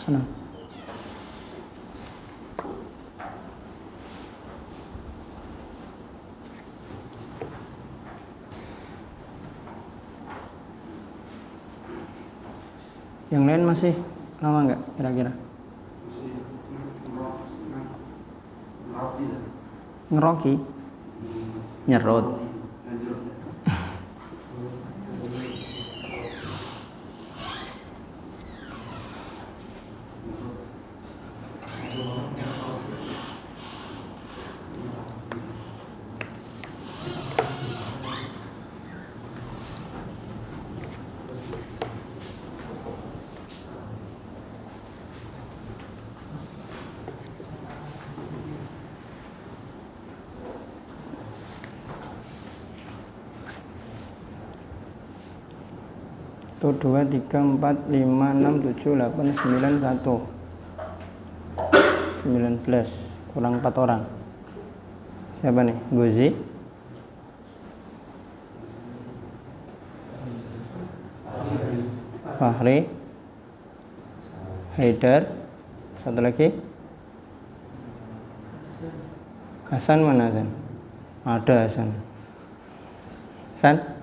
Sana. Yang lain masih lama nggak kira-kira? Ngeroki? Nyerot? Tuh 2, 3, 4, 5, 6, 7, 8, 9, 1 19 kurang 4 orang. Siapa nih? Gozi, Fahri, Haidar, satu lagi Hasan. Mana Hasan? Ada Hasan. Hasan?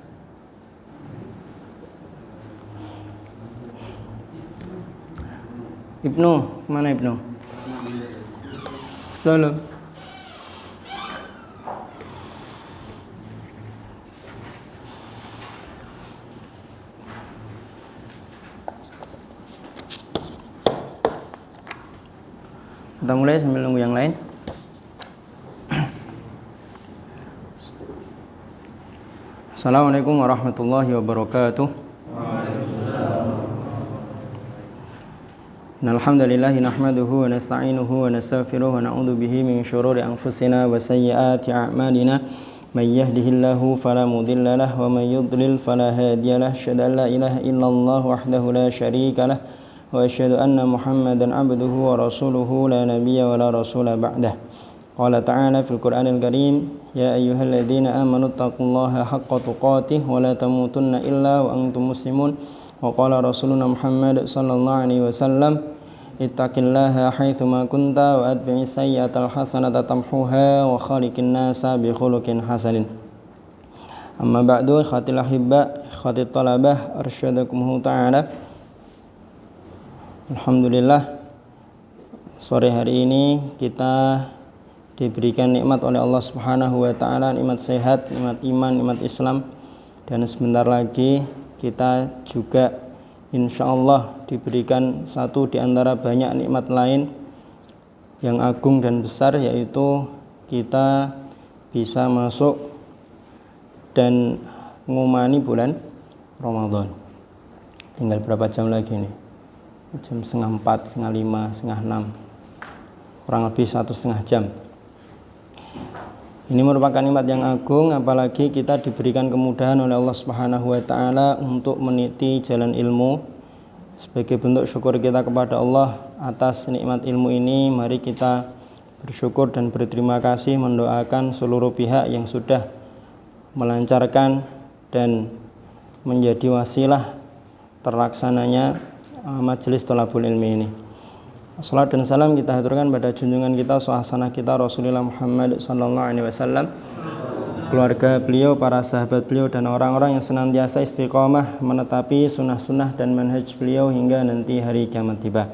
Ibnu, mana Ibnu? Lalu kita mulai sambil nunggu yang lain. Assalamualaikum warahmatullahi wabarakatuh. Alhamdulillah nahmaduhu wa nasta'inuhu wa nastaghfiruhu wa na'udzu bihi min shururi anfusina wa sayyiati a'malina may yahdihillahu fala mudilla lahu wa may yudlil fala hadiya lahu asyhadu an la ilaha illallah wahdahu la syarika lahu wa asyhadu anna muhammadan abduhu wa rasuluhu la nabiyya wa la rasula ba'dah. Qala ta'ala fil Qur'anil Karim ya ayyuhalladzina amanu taqullaha haqqa tuqatih wa la tamutunna illa wa antum muslimun. Wa qala rasuluna Muhammad sallallahu alaihi wasallam ittaqillaha haitsuma kunta wa atbi'is sayyi'atal hasanata tamhuha wa khaliqin nasa bi khuluqin hasanin. Amma ba'du, khatil ahibba, khatit talabah, arsyadakumullah ta'ala. Alhamdulillah, sore hari ini kita diberikan nikmat oleh Allah Subhanahu wa taala, nikmat sehat, nikmat iman, nikmat Islam, dan sebentar lagi kita juga insyaallah diberikan satu di antara banyak nikmat lain yang agung dan besar, yaitu kita bisa masuk dan mengumani bulan Ramadan. Tinggal berapa jam lagi nih? Jam 3:30, 3:30, 3:30, kurang lebih 1,5 jam. Ini merupakan nikmat yang agung, apalagi kita diberikan kemudahan oleh Allah Subhanahu wa taala untuk meniti jalan ilmu. Sebagai bentuk syukur kita kepada Allah atas nikmat ilmu ini, mari kita bersyukur dan berterima kasih, mendoakan seluruh pihak yang sudah melancarkan dan menjadi wasilah terlaksananya majelis thalabul ilmi ini. Salat dan salam kita haturkan pada junjungan kita, suasana kita Rasulullah Muhammad sallallahu alaihi wasallam, keluarga beliau, para sahabat beliau, dan orang-orang yang senantiasa istiqomah menetapi sunnah-sunnah dan manhaj beliau hingga nanti hari kiamat tiba.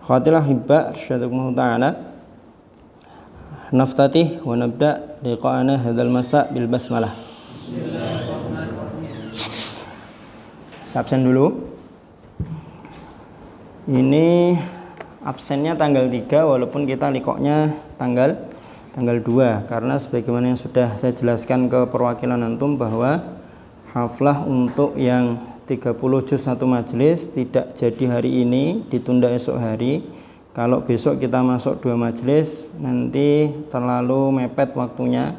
Khatilah hibba arsyadakumullah ta'ala. Naftatih wa nabda liqa'ana hadzal masa bil basmalah. Absen dulu. Ini absennya tanggal 3, walaupun kita liqa'nya tanggal 2, karena sebagaimana yang sudah saya jelaskan ke perwakilan antum bahwa haflah untuk yang 30 juz 1 majelis tidak jadi hari ini, ditunda esok hari. Kalau besok kita masuk 2 majelis, nanti terlalu mepet waktunya.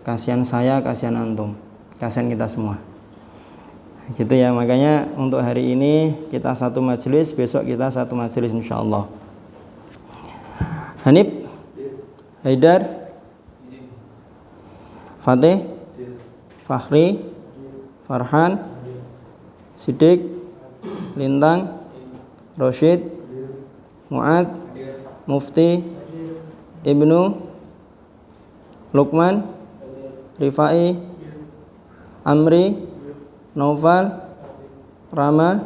Kasihan saya, kasihan antum, kasihan kita semua. Gitu ya, makanya untuk hari ini kita 1 majelis, besok kita 1 majelis insyaallah. Hanif, Haidar, Fatih, Fahri, Farhan, Siddiq, Lintang, Rosyid, Mu'ad, Mufti, Ibnu, Luqman, Rifai, Amri, Naufal, Rama,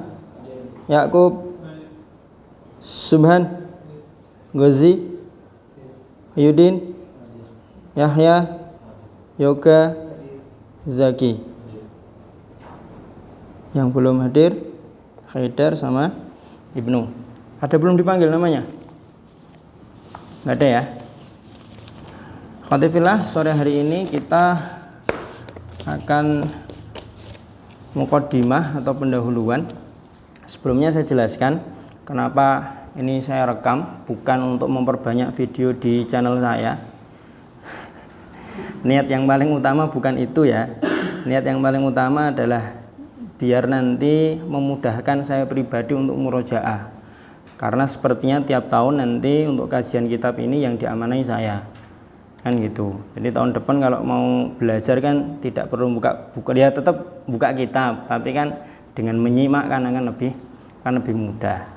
Yakub, Subhan, Gozi, Yudin, Yahya, Yoga, Zaki. Yang belum hadir Haidar sama Ibnu. Ada belum dipanggil namanya? Nggak ada ya? Khotifillah, sore hari ini kita akan muqaddimah atau pendahuluan. Sebelumnya saya jelaskan kenapa ini saya rekam, bukan untuk memperbanyak video di channel saya. Niat yang paling utama bukan itu ya. Niat yang paling utama adalah biar nanti memudahkan saya pribadi untuk murojaah. Karena sepertinya tiap tahun nanti untuk kajian kitab ini yang diamanai saya. Kan gitu. Jadi tahun depan kalau mau belajar kan tidak perlu buka ya tetap buka kitab, tapi kan dengan menyimak kan akan lebih mudah.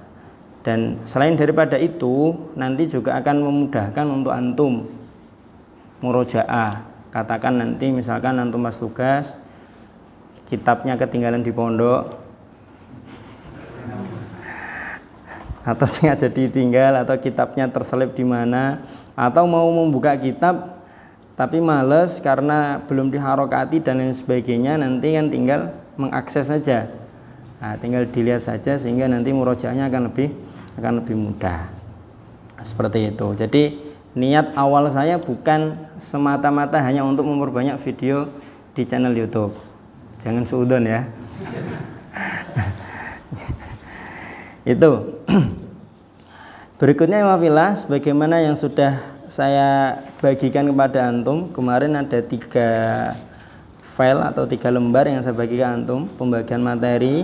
Dan selain daripada itu nanti juga akan memudahkan untuk antum murojaah. Katakan nanti misalkan antum pas tugas kitabnya ketinggalan di pondok atau sengaja ditinggal atau kitabnya terselip di mana, atau mau membuka kitab tapi males karena belum diharokati dan lain sebagainya, nanti kan tinggal mengakses saja. Nah, tinggal dilihat saja sehingga nanti murojaahnya akan lebih mudah. Seperti itu. Jadi niat awal saya bukan semata-mata hanya untuk memperbanyak video di channel YouTube. Jangan suudon ya. Itu. Berikutnya wafillah, sebagaimana yang sudah saya bagikan kepada antum kemarin, ada 3 file atau 3 lembar yang saya bagikan antum, pembagian materi,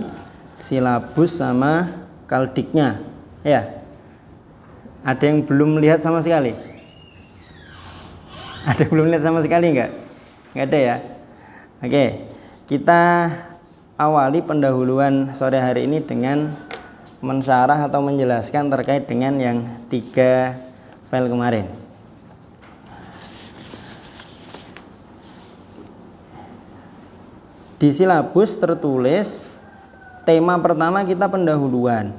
silabus sama kaldiknya. Ya, ada yang belum lihat sama sekali? Ada yang belum lihat sama sekali enggak? Enggak ada ya? Oke, kita awali pendahuluan sore hari ini dengan mensyarah atau menjelaskan terkait dengan yang 3 file kemarin. Di silabus tertulis tema pertama kita pendahuluan.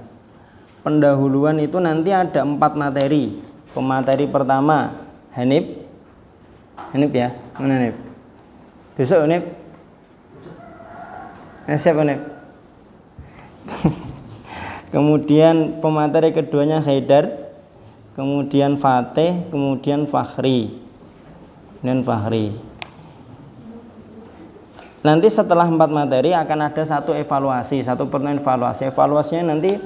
Pendahuluan itu nanti ada 4 materi. Pemateri pertama Hanif. Hanif ya? Mana Hanif? Besok Hanif? Siapa Hanif? Kemudian pemateri keduanya Haidar, kemudian Fatih, kemudian Fakhri dan Fakhri. Nanti setelah 4 materi akan ada satu evaluasi, satu pertanyaan evaluasi. Evaluasinya nanti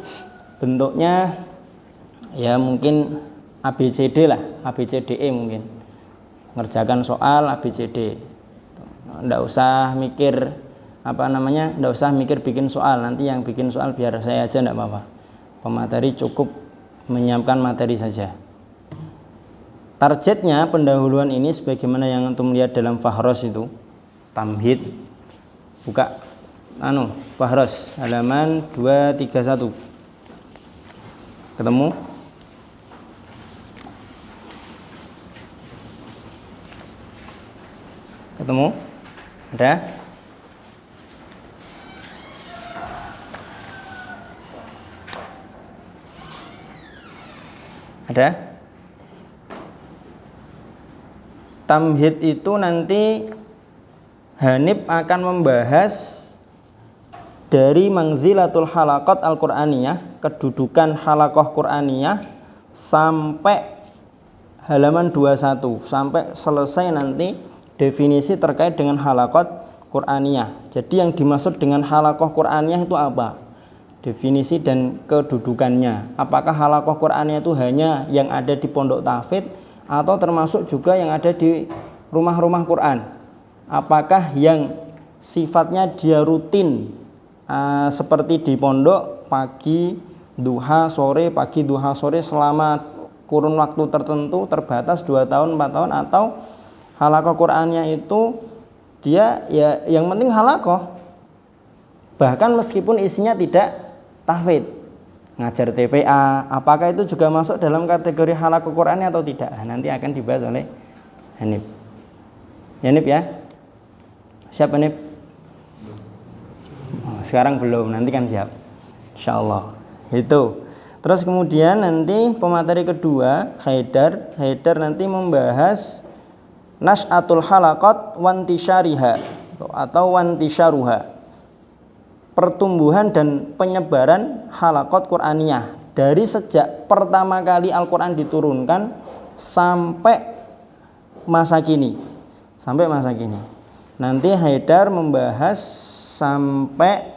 bentuknya ya mungkin ABCD lah, ABCDE mungkin. Ngerjakan soal ABCD. Nggak usah mikir nggak usah mikir bikin soal, nanti yang bikin soal biar saya aja, enggak apa-apa. Pemateri cukup menyiapkan materi saja. Targetnya pendahuluan ini sebagaimana yang antum lihat dalam Fahros itu, tamhid, buka Fahros halaman 231. Ketemu? Ketemu? Ada? Ada? Tamhid itu nanti Hanif akan membahas dari manzilatul halaqat al-Qur'aniyah, kedudukan halaqah Qur'aniyah sampai halaman 21, sampai selesai nanti definisi terkait dengan halaqat Qur'aniyah. Jadi yang dimaksud dengan halaqah Qur'aniyah itu apa? Definisi dan kedudukannya. Apakah halaqah Qur'aniyah itu hanya yang ada di pondok tahfidz atau termasuk juga yang ada di rumah-rumah Quran? Apakah yang sifatnya dia rutin seperti di pondok pagi duha sore, pagi duha sore selama kurun waktu tertentu terbatas 2 tahun 4 tahun, atau halaqah Qur'aniyah itu dia ya yang penting halaqah, bahkan meskipun isinya tidak tahfidz, ngajar TPA, apakah itu juga masuk dalam kategori halaqah Qur'ani atau tidak? Nanti akan dibahas oleh Hanif. Hanif ya? Siap Hanif? Sekarang belum, nanti kan siap. Insyaallah. Itu. Terus kemudian nanti pemateri kedua, Haidar nanti membahas Nas'atul halaqat wantisyariha atau wantisyaruha. Pertumbuhan dan penyebaran halaqat Qur'aniyah dari sejak pertama kali Al-Qur'an diturunkan sampai masa kini. Nanti Haidar membahas sampai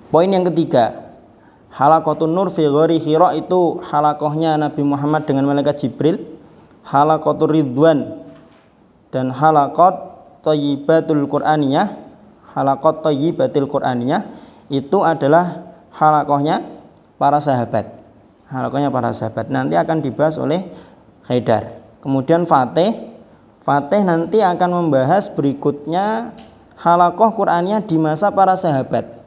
poin yang ketiga. Halaqatun Nur fi Ghori Hira itu halaqahnya Nabi Muhammad dengan malaikat Jibril. Halaqatur Ridwan dan halaqat Thayyibatul Qur'aniyah. Halaqat Thayyibatil Qur'aniyah itu adalah halaqahnya para sahabat. Nanti akan dibahas oleh Haidar. Kemudian Fatih nanti akan membahas berikutnya halaqah Qur'aniyah di masa para sahabat.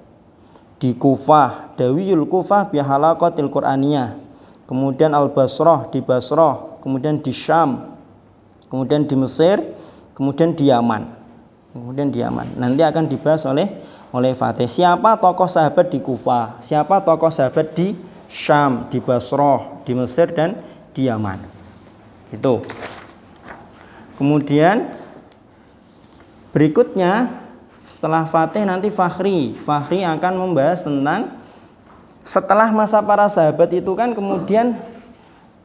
Di Kufah, Dawiyul Kufah bi halaqatil Qur'aniyah. Kemudian Al-Basrah di Basrah, kemudian di Syam, kemudian di Mesir, kemudian di Yaman. Nanti akan dibahas oleh Fatih. Siapa tokoh sahabat di Kufah, siapa tokoh sahabat di Syam, di Basrah, di Mesir dan di Yaman. Itu. Kemudian berikutnya setelah Fatih nanti Fakhri akan membahas tentang setelah masa para sahabat itu kan kemudian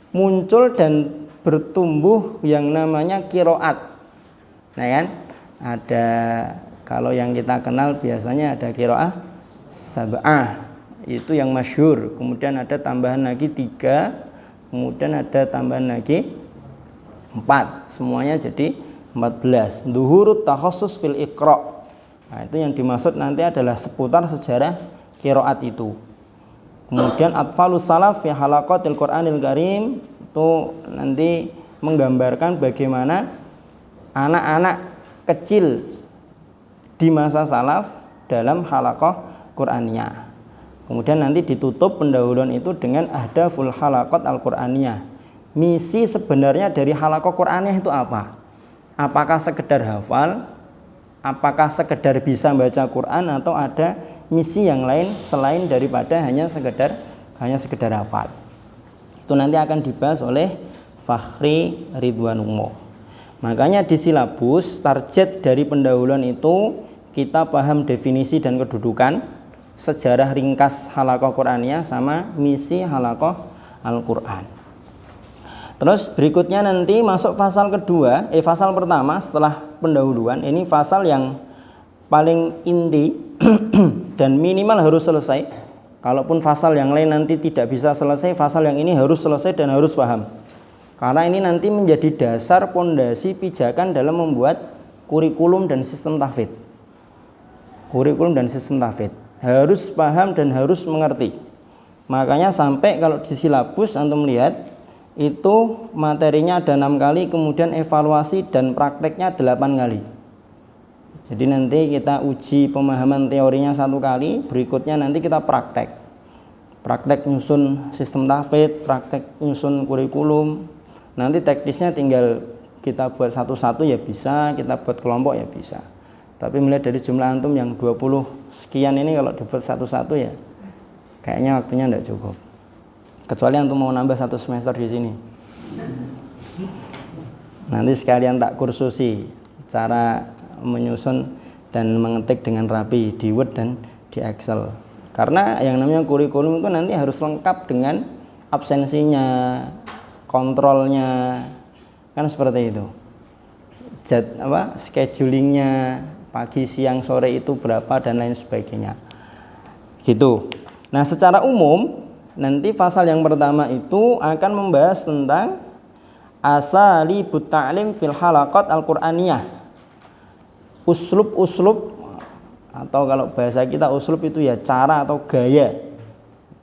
muncul dan bertumbuh yang namanya qiraat. Nah kan? Ada, kalau yang kita kenal biasanya ada qiraah sab'ah, itu yang masyhur. Kemudian ada tambahan lagi 3, kemudian ada tambahan lagi 4, semuanya jadi 14. Zuhurut takhassus fil iqra. Nah, itu yang dimaksud nanti adalah seputar sejarah qiraat itu. Kemudian atfalus salaf fi halaqatil Qur'anil Karim, itu nanti menggambarkan bagaimana anak-anak kecil di masa salaf dalam halaqah Qur'aniyah. Kemudian nanti ditutup pendahuluan itu dengan ahdaful halaqat al-Qur'aniyah. Misi sebenarnya dari halaqah Qur'aniyah itu apa? Apakah sekedar hafal? Apakah sekedar bisa baca Quran atau ada misi yang lain selain daripada hanya sekedar hafal? Itu nanti akan dibahas oleh Fakhri Ridwanullah. Makanya di silabus target dari pendahuluan itu kita paham definisi dan kedudukan, sejarah ringkas halaqah Qur'aniyah sama misi halaqah Al-Qur'an. Terus berikutnya nanti masuk fasal kedua, fasal pertama setelah pendahuluan. Ini fasal yang paling inti dan minimal harus selesai. Kalaupun fasal yang lain nanti tidak bisa selesai, fasal yang ini harus selesai dan harus paham. Karena ini nanti menjadi dasar pondasi pijakan dalam membuat kurikulum dan sistem tahfidz. Harus paham dan harus mengerti. Makanya sampai kalau di silabus antum lihat itu materinya ada 6 kali, kemudian evaluasi dan prakteknya 8 kali. Jadi nanti kita uji pemahaman teorinya 1 kali, berikutnya nanti kita praktek nyusun sistem tahfidz, praktek nyusun kurikulum. Nanti teknisnya tinggal kita buat satu-satu ya bisa, kita buat kelompok ya bisa. Tapi melihat dari jumlah antum yang 20 sekian ini, kalau dibuat satu-satu ya kayaknya waktunya tidak cukup. Kecuali antum mau nambah 1 semester di sini. Nanti sekalian tak kursusi cara menyusun dan mengetik dengan rapi di Word dan di Excel. Karena yang namanya kurikulum itu nanti harus lengkap dengan absensinya, kontrolnya, kan seperti itu. Schedulingnya pagi, siang, sore itu berapa dan lain sebagainya. Gitu. Nah, secara umum nanti pasal yang pertama itu akan membahas tentang asalibut ta'lim fil halaqat al-Qur'aniyah. Uslub atau kalau bahasa kita uslub itu ya cara atau gaya,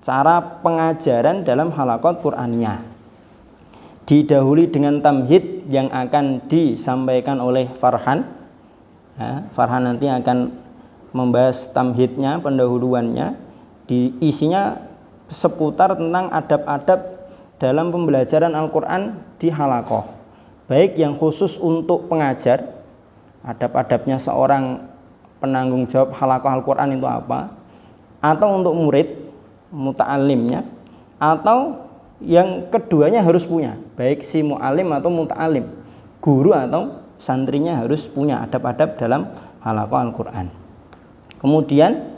cara pengajaran dalam halaqat Qur'aniyah. Didahului dengan tamhid yang akan disampaikan oleh Farhan. Farhan nanti akan membahas tamhidnya, pendahuluannya. Isinya seputar tentang adab-adab dalam pembelajaran Al-Quran di halaqah, baik yang khusus untuk pengajar, adab-adabnya seorang penanggung jawab halaqah Al-Quran itu apa, atau untuk murid, muta'alimnya, atau yang keduanya harus punya, baik si mu'alim atau muta'alim, guru atau santrinya harus punya adab-adab dalam halaqah Al-Quran. Kemudian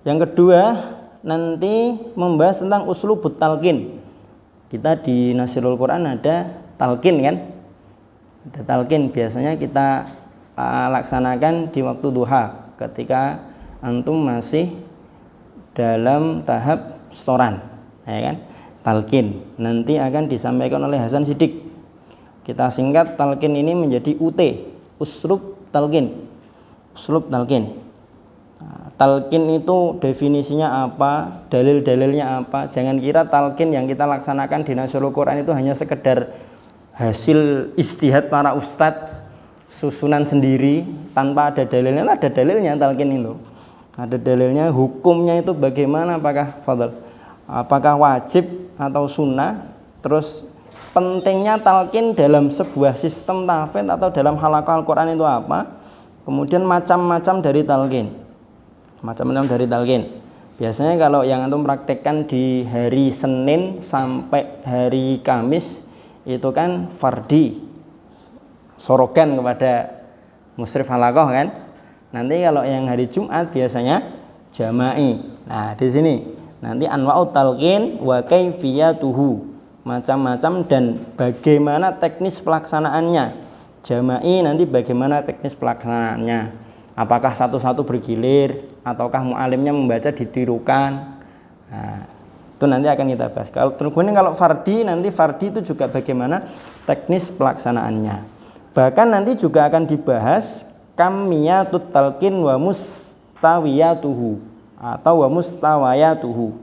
yang kedua nanti membahas tentang uslubut talqin. Kita di Nasirul Quran ada talqin kan, ada talqin, biasanya kita laksanakan di waktu duha ketika antum masih dalam tahap setoran, ya kan, talqin nanti akan disampaikan oleh Hasan Sidik. Kita singkat talqin ini menjadi UT, uslub talqin. Uslub talqin. Talqin itu definisinya apa, dalil-dalilnya apa. Jangan kira talqin yang kita laksanakan di Nasirul Quran itu hanya sekedar hasil ijtihad para ustadz, susunan sendiri tanpa ada dalilnya. Ada dalilnya talqin itu. Ada dalilnya, hukumnya itu bagaimana, apakah wajib atau sunnah. Terus pentingnya talqin dalam sebuah sistem tahfidz atau dalam halaqah Al-Quran itu apa. Kemudian macam-macam dari talqin. Macam-macam dari talqin. Biasanya kalau yang antum praktekkan di hari Senin sampai hari Kamis itu kan fardi, sorogan kepada musyrif halaqah kan. Nanti kalau yang hari Jumat biasanya jama'i. Nah, di sini nanti anwa'ut talqin wa kaifiyatuhu, macam-macam dan bagaimana teknis pelaksanaannya. Jama'i nanti bagaimana teknis pelaksanaannya. Apakah satu-satu bergilir ataukah mu'alimnya membaca ditirukan. Nah, itu nanti akan kita bahas. Kemudian kalau fardi, nanti fardi itu juga bagaimana teknis pelaksanaannya. Bahkan nanti juga akan dibahas kamiyatut talqin wa mustawiyatuhu atau wa mustawayatuhu.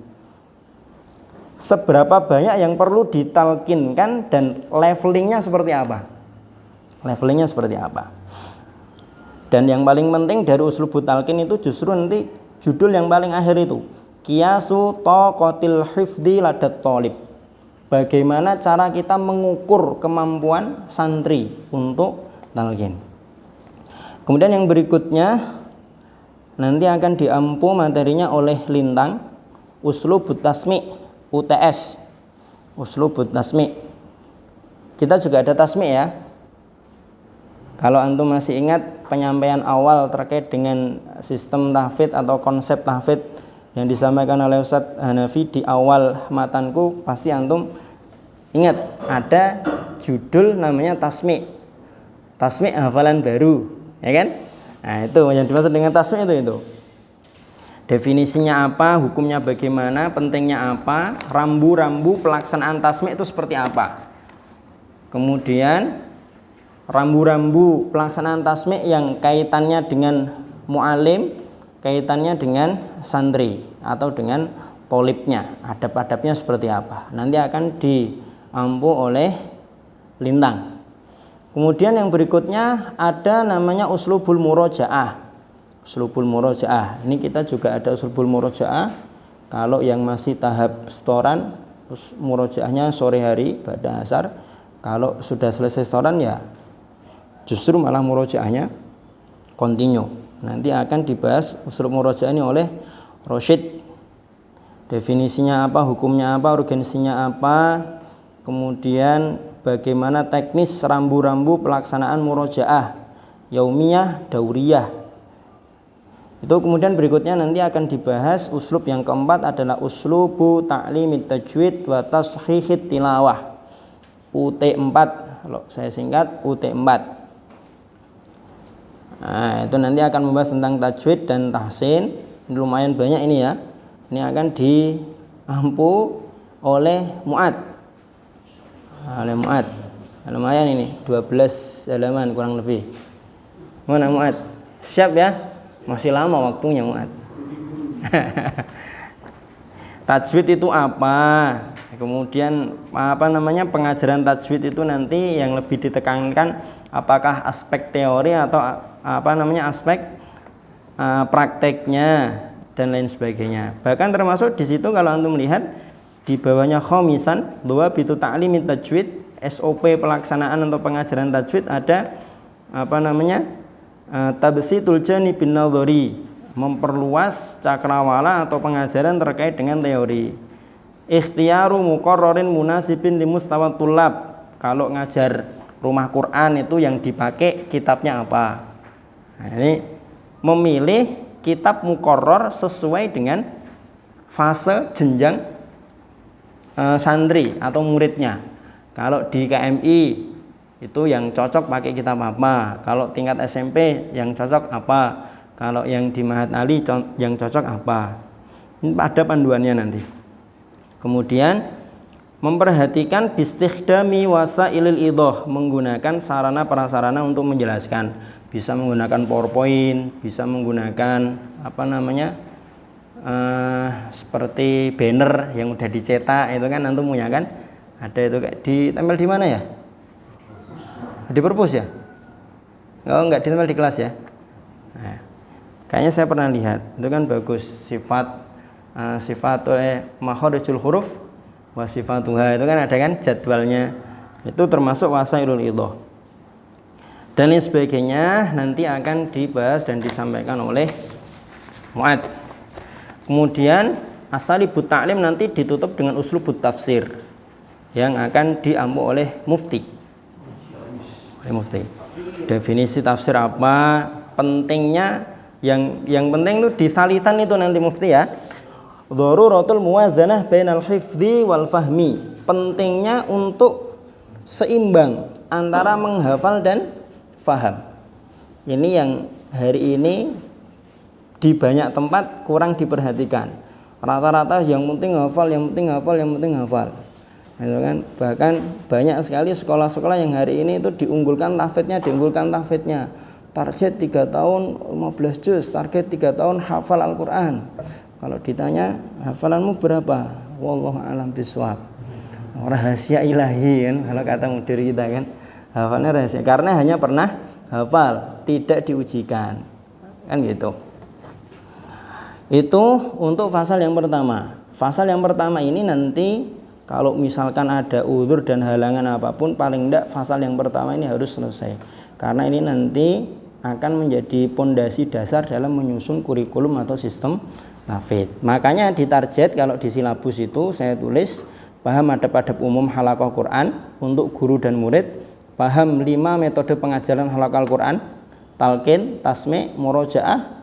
Seberapa banyak yang perlu ditalqinkan dan levelingnya seperti apa. Levelingnya seperti apa. Dan yang paling penting dari uslubut talqin itu justru nanti judul yang paling akhir itu, qiyasu taqatil hifdzi ladat thalib. Bagaimana cara kita mengukur kemampuan santri untuk talqin. Kemudian yang berikutnya nanti akan diampu materinya oleh Lintang, uslubut tasmi' UTS. Uslubut tasmi'. Kita juga ada tasmi' ya. Kalau antum masih ingat penyampaian awal terkait dengan sistem tahfidz atau konsep tahfidz yang disampaikan oleh Ustadz Hanafi di awal matanku, pasti antum ingat ada judul namanya tasmi'. Tasmi' hafalan baru, ya kan? Nah, itu yang dimaksud dengan tasmi' itu. Definisinya apa, hukumnya bagaimana, pentingnya apa, rambu-rambu pelaksanaan tasmi' itu seperti apa. Kemudian rambu-rambu pelaksanaan tasmi' yang kaitannya dengan mu'alim, kaitannya dengan santri atau dengan tolibnya, adab-adabnya seperti apa. Nanti akan diampu oleh Lintang. Kemudian yang berikutnya ada namanya uslubul murojaah. Uslubul murojaah. Ini kita juga ada uslubul murojaah. Kalau yang masih tahap setoran, murojaahnya sore hari pada asar. Kalau sudah selesai setoran ya justru malah murojaahnya continue. Nanti akan dibahas uslub murojaah ini oleh Rosyid. Definisinya apa, hukumnya apa, urgensinya apa, kemudian bagaimana teknis rambu-rambu pelaksanaan murojaah yaumiyah, dauriyah. Itu kemudian berikutnya nanti akan dibahas uslub yang keempat adalah uslubu ta'limit tajwid wa tashihit tilawah. UT4, kalau saya singkat UT4. Nah, itu nanti akan membahas tentang tajwid dan tahsin. Ini lumayan banyak ini ya. Ini akan diampu oleh Mu'ad. Oleh Mu'ad. Lumayan ini, 12 halaman kurang lebih. Mana Mu'ad? Siap ya? Masih lama waktunya Mu'ad. Tajwid itu apa? Kemudian pengajaran tajwid itu nanti yang lebih ditekankan apakah aspek teori atau aspek prakteknya dan lain sebagainya. Bahkan termasuk di situ kalau antum lihat di bawahnya khomisan dhawabitu ta'limit tajwid, SOP pelaksanaan atau pengajaran tajwid ada tabsitul janibin nadhari, memperluas cakrawala atau pengajaran terkait dengan teori. Ikhtiyaru muqarrarin munasibin limustawa tullab, kalau ngajar rumah Quran itu yang dipakai kitabnya apa. Nah, ini memilih kitab muqarrar sesuai dengan fase jenjang santri atau muridnya. Kalau di KMI itu yang cocok pakai kitab apa, kalau tingkat SMP yang cocok apa, kalau yang di Mahat Ali yang cocok apa. Ini ada panduannya nanti. Kemudian memperhatikan bistikhdami wasailil idah, menggunakan sarana prasarana untuk menjelaskan. Bisa menggunakan PowerPoint, bisa menggunakan seperti banner yang udah dicetak itu kan antum punya kan, ada itu ditempel di mana ya, di perpus ya, oh enggak ditempel di kelas ya. Nah, kayaknya saya pernah lihat itu kan bagus, sifat oleh makharijul huruf wa sifatuha, itu kan ada kan jadwalnya, itu termasuk wasailul idah dan lain sebagainya, nanti akan dibahas dan disampaikan oleh Mu'ad. Kemudian asalibut ta'lim nanti ditutup dengan uslubut tafsir yang akan diampu oleh mufti. Definisi tafsir apa, pentingnya yang penting itu disalitan itu nanti mufti ya. Dharuratul muwazanah bainal hifdzi wal fahmi, pentingnya untuk seimbang antara menghafal dan faham. Ini yang hari ini di banyak tempat kurang diperhatikan. Rata-rata yang penting hafal, yang penting hafal, yang penting hafal. Gitu kan? Bahkan banyak sekali sekolah-sekolah yang hari ini itu diunggulkan tahfidnya. Target 3 tahun 15 juz, target 3 tahun hafal Al-Qur'an. Kalau ditanya hafalanmu berapa? Wallahu a'lam bishawab. Rahasia ilahi kan kalau kata mudir kita kan. Hafalnya rahasia karena hanya pernah hafal, tidak diujikan. Kan gitu. Itu untuk fasal yang pertama. Fasal yang pertama ini nanti kalau misalkan ada udzur dan halangan apapun, paling tidak fasal yang pertama ini harus selesai. Karena ini nanti akan menjadi pondasi dasar dalam menyusun kurikulum atau sistem tahfidz. Makanya ditarget kalau di silabus itu saya tulis paham adab-adab umum halaqah Quran untuk guru dan murid, paham 5 metode pengajaran halaqah Al-Quran, talqin, tasmi', murojaah,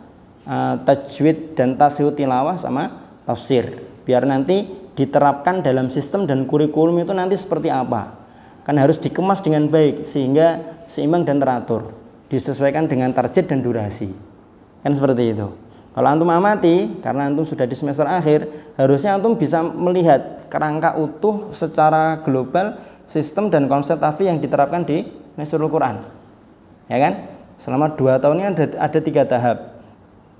tajwid dan tasihut tilawah sama tafsir. Biar nanti diterapkan dalam sistem dan kurikulum itu nanti seperti apa. Kan harus dikemas dengan baik sehingga seimbang dan teratur, disesuaikan dengan target dan durasi. Kan seperti itu. Kalau antum amati, karena antum sudah di semester akhir, harusnya antum bisa melihat kerangka utuh secara global sistem dan konsep tahfidz yang diterapkan di Nasrul Quran. Ya kan? Selama 2 tahun ini ada 3 tahap.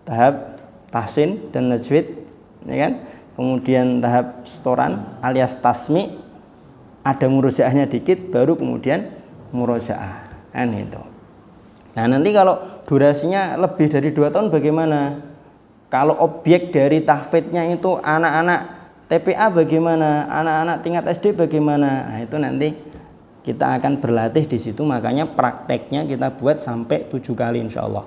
Tahap tahsin dan najwid, ya kan? Kemudian tahap setoran alias tasmi, ada murojaahnya dikit, baru kemudian murojaah. Kan itu. Nah, nanti kalau durasinya lebih dari 2 tahun bagaimana? Kalau objek dari tahfidznya itu anak-anak TPA bagaimana, anak-anak tingkat SD bagaimana? Nah, itu nanti kita akan berlatih di situ, makanya prakteknya kita buat sampai 7 kali insya Allah.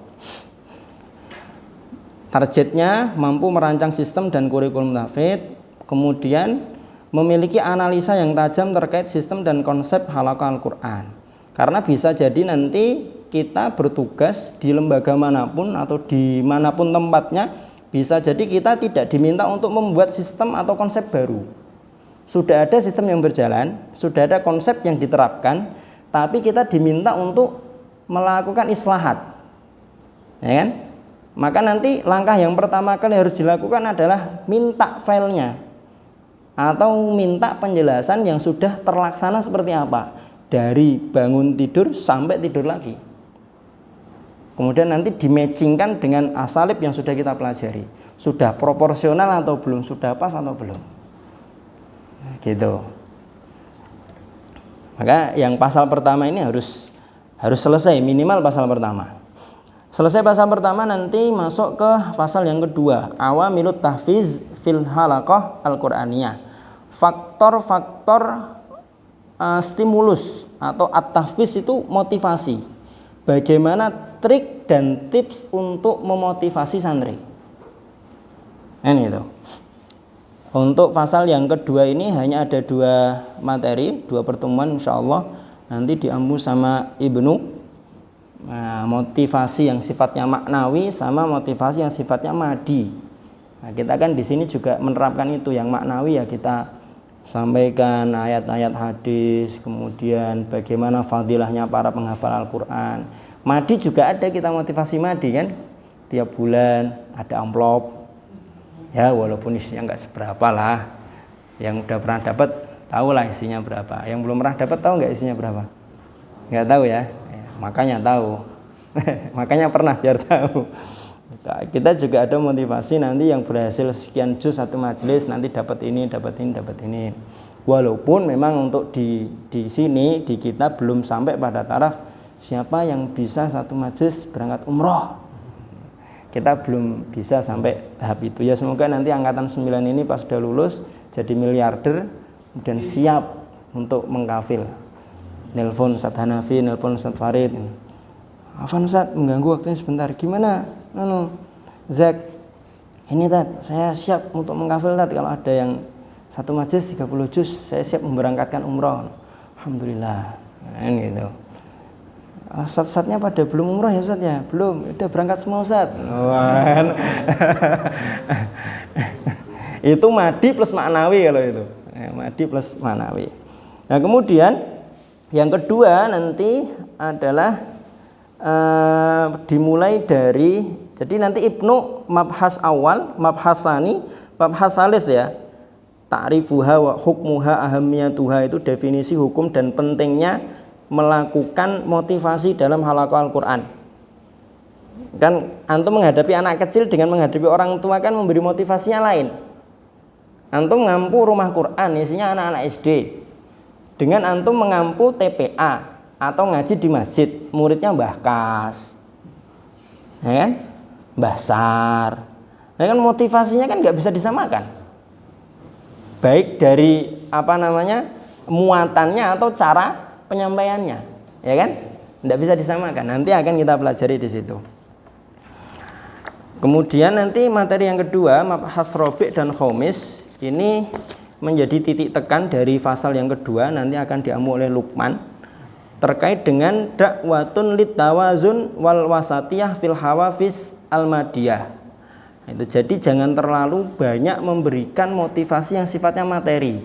Targetnya mampu merancang sistem dan kurikulum tahfidz, kemudian memiliki analisa yang tajam terkait sistem dan konsep halaqah Al-Quran. Karena bisa jadi nanti kita bertugas di lembaga manapun atau di manapun tempatnya, bisa jadi kita tidak diminta untuk membuat sistem atau konsep baru. Sudah ada sistem yang berjalan, sudah ada konsep yang diterapkan, tapi kita diminta untuk melakukan islahat. Ya kan? Maka nanti langkah yang pertama kali harus dilakukan adalah minta filenya atau minta penjelasan yang sudah terlaksana seperti apa, dari bangun tidur sampai tidur lagi. Kemudian nanti dimatchingkan dengan asalib yang sudah kita pelajari. Sudah proporsional atau belum, sudah pas atau belum. Nah, gitu. Maka yang pasal pertama ini harus selesai, minimal pasal pertama. Selesai pasal pertama, nanti masuk ke pasal yang kedua, awamilut tahfiz fil halaqah al-Qur'aniyah. Faktor-faktor stimulus atau at-tahfiz itu motivasi. Bagaimana trik dan tips untuk memotivasi santri. Ini itu. Untuk pasal yang kedua ini hanya ada 2 materi, 2 pertemuan insyaallah nanti diampu sama Ibnu. Nah, motivasi yang sifatnya maknawi sama motivasi yang sifatnya madi. Nah, kita kan di sini juga menerapkan itu, yang maknawi ya kita sampaikan ayat-ayat hadis, kemudian bagaimana fadilahnya para penghafal Al-Qur'an. Madi juga ada, kita motivasi madi kan. Tiap bulan ada amplop. Ya walaupun isinya nggak seberapa lah. Yang udah pernah dapat tahu lah isinya berapa. Yang belum pernah dapat tahu nggak isinya berapa? Nggak tahu ya. Makanya tahu. Makanya pernah biar tahu. Kita juga ada motivasi nanti yang berhasil sekian juz satu majelis nanti dapat ini, dapat ini, dapat ini. Walaupun memang untuk di sini di kita belum sampai pada taraf siapa yang bisa satu majelis berangkat umroh. Kita belum bisa sampai tahap itu. Ya semoga nanti angkatan 9 ini pas sudah lulus jadi miliarder dan siap untuk mengkafil. Nelpon Ustaz Hanafi, nelpon Ustaz Farid. Afan Ustaz, mengganggu waktunya sebentar. Gimana? Zak, ini Tat, saya siap untuk mengkafil Tat. Kalau ada yang satu majelis 30 juz, saya siap memberangkatkan umroh. Alhamdulillah. Nah, gitu. Ustaz-ustaznya pada belum umroh ya Ustaz ya? Belum, udah berangkat semua Ustaz. Itu madi plus maknawi kalau itu. Madi plus maknawi. Nah kemudian yang kedua nanti adalah dimulai dari, jadi nanti Ibnu mabhas awal, mabhas tsani, mabhas tsalits ya. Ta'rifuha wa hukmuha ahamiyatuha, itu definisi hukum dan pentingnya melakukan motivasi dalam halaqah Al-Qur'an. Kan antum menghadapi anak kecil dengan menghadapi orang tua kan memberi motivasinya lain. Antum ngampu rumah Quran isinya anak-anak SD. Dengan antum mengampu TPA atau ngaji di masjid, muridnya Mbah Kas, ya kan? Mbah Sar. Nah, kan motivasinya kan nggak bisa disamakan. Baik dari muatannya atau cara penyampaiannya, ya kan? Nggak bisa disamakan. Nanti akan kita pelajari di situ. Kemudian nanti materi yang kedua, mabhas rabi' dan khamis, ini menjadi titik tekan dari fasal yang kedua, nanti akan diampu oleh Luqman terkait dengan dakwatun litawazun wal wasatiyah fil hawafis al-madiyah. Itu jadi jangan terlalu banyak memberikan motivasi yang sifatnya materi.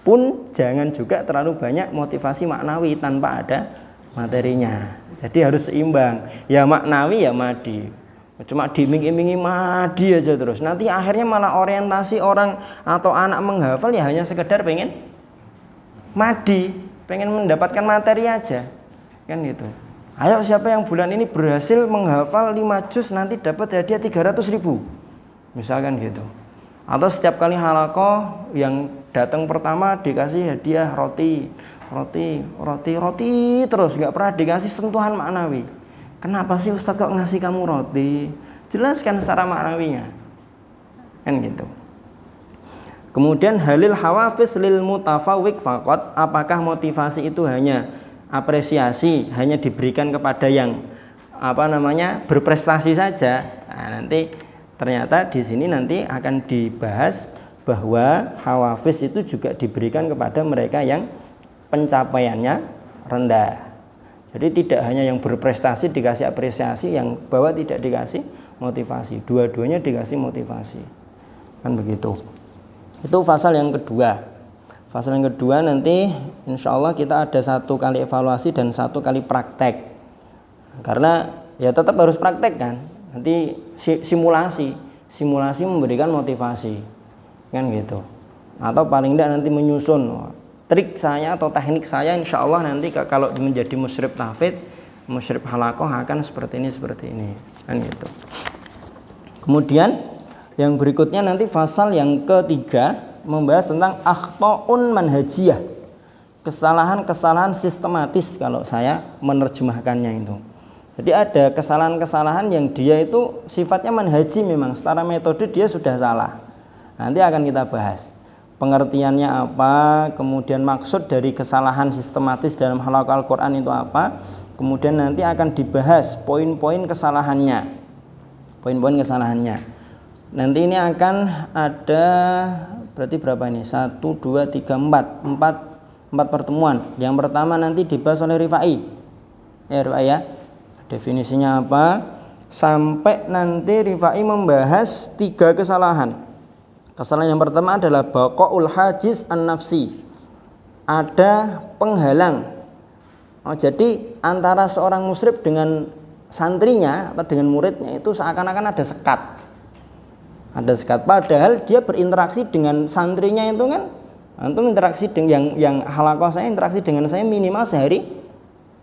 Pun jangan juga terlalu banyak motivasi maknawi tanpa ada materinya. Jadi harus seimbang. Ya maknawi ya madi. Cuma diiming-imingi madi aja terus. Nanti akhirnya malah orientasi orang atau anak menghafal ya hanya sekedar pengen madi, pengen mendapatkan materi aja. Kan gitu. Ayo siapa yang bulan ini berhasil menghafal 5 juz nanti dapat hadiah 300.000. Misalkan gitu. Atau setiap kali halaqah yang datang pertama dikasih hadiah roti terus, nggak pernah dikasih sentuhan maknawi. Kenapa sih Ustadz kok ngasih kamu roti? Jelaskan secara maknawinya. Kan gitu. Kemudian halil hawafiz lil mutafawwik faqat, apakah motivasi itu hanya apresiasi, hanya diberikan kepada yang berprestasi saja. Nah, nanti ternyata di sini nanti akan dibahas bahwa hawafiz itu juga diberikan kepada mereka yang pencapaiannya rendah. Jadi tidak hanya yang berprestasi dikasih apresiasi, yang bawah tidak dikasih motivasi. Dua-duanya dikasih motivasi. Kan begitu. Itu fasal yang kedua. Fasal yang kedua nanti insya Allah kita ada 1 kali evaluasi dan 1 kali praktek. Karena ya tetap harus praktek kan. Nanti simulasi memberikan motivasi. Kan gitu. Atau paling tidak nanti menyusun trik saya atau teknik saya, insya Allah nanti kalau menjadi musyrif tahfidz, musyrif halaqah akan seperti ini kan gitu. Kemudian yang berikutnya nanti fasal yang ketiga membahas tentang akhta'un manhajiyah, kesalahan-kesalahan sistematis kalau saya menerjemahkannya itu. Jadi ada kesalahan-kesalahan yang dia itu sifatnya manhaji, memang secara metode dia sudah salah. Nanti akan kita bahas pengertiannya apa, kemudian maksud dari kesalahan sistematis dalam halaqah Al-Quran itu apa. Kemudian nanti akan dibahas poin-poin kesalahannya. Poin-poin kesalahannya. Nanti ini akan ada berarti berapa ini? 1, 2, 3, 4. 4 pertemuan. Yang pertama nanti dibahas oleh Rifai. Ya, Rifai ya. Definisinya apa? Sampai nanti Rifai membahas 3 kesalahan. Kesalahan yang pertama adalah baqaul hajiz an-nafsi. Ada penghalang. Jadi antara seorang musyrif dengan santrinya atau dengan muridnya itu seakan-akan ada sekat. Ada sekat, padahal dia berinteraksi dengan santrinya itu kan, antum interaksi dengan yang halaqah saya interaksi dengan saya minimal sehari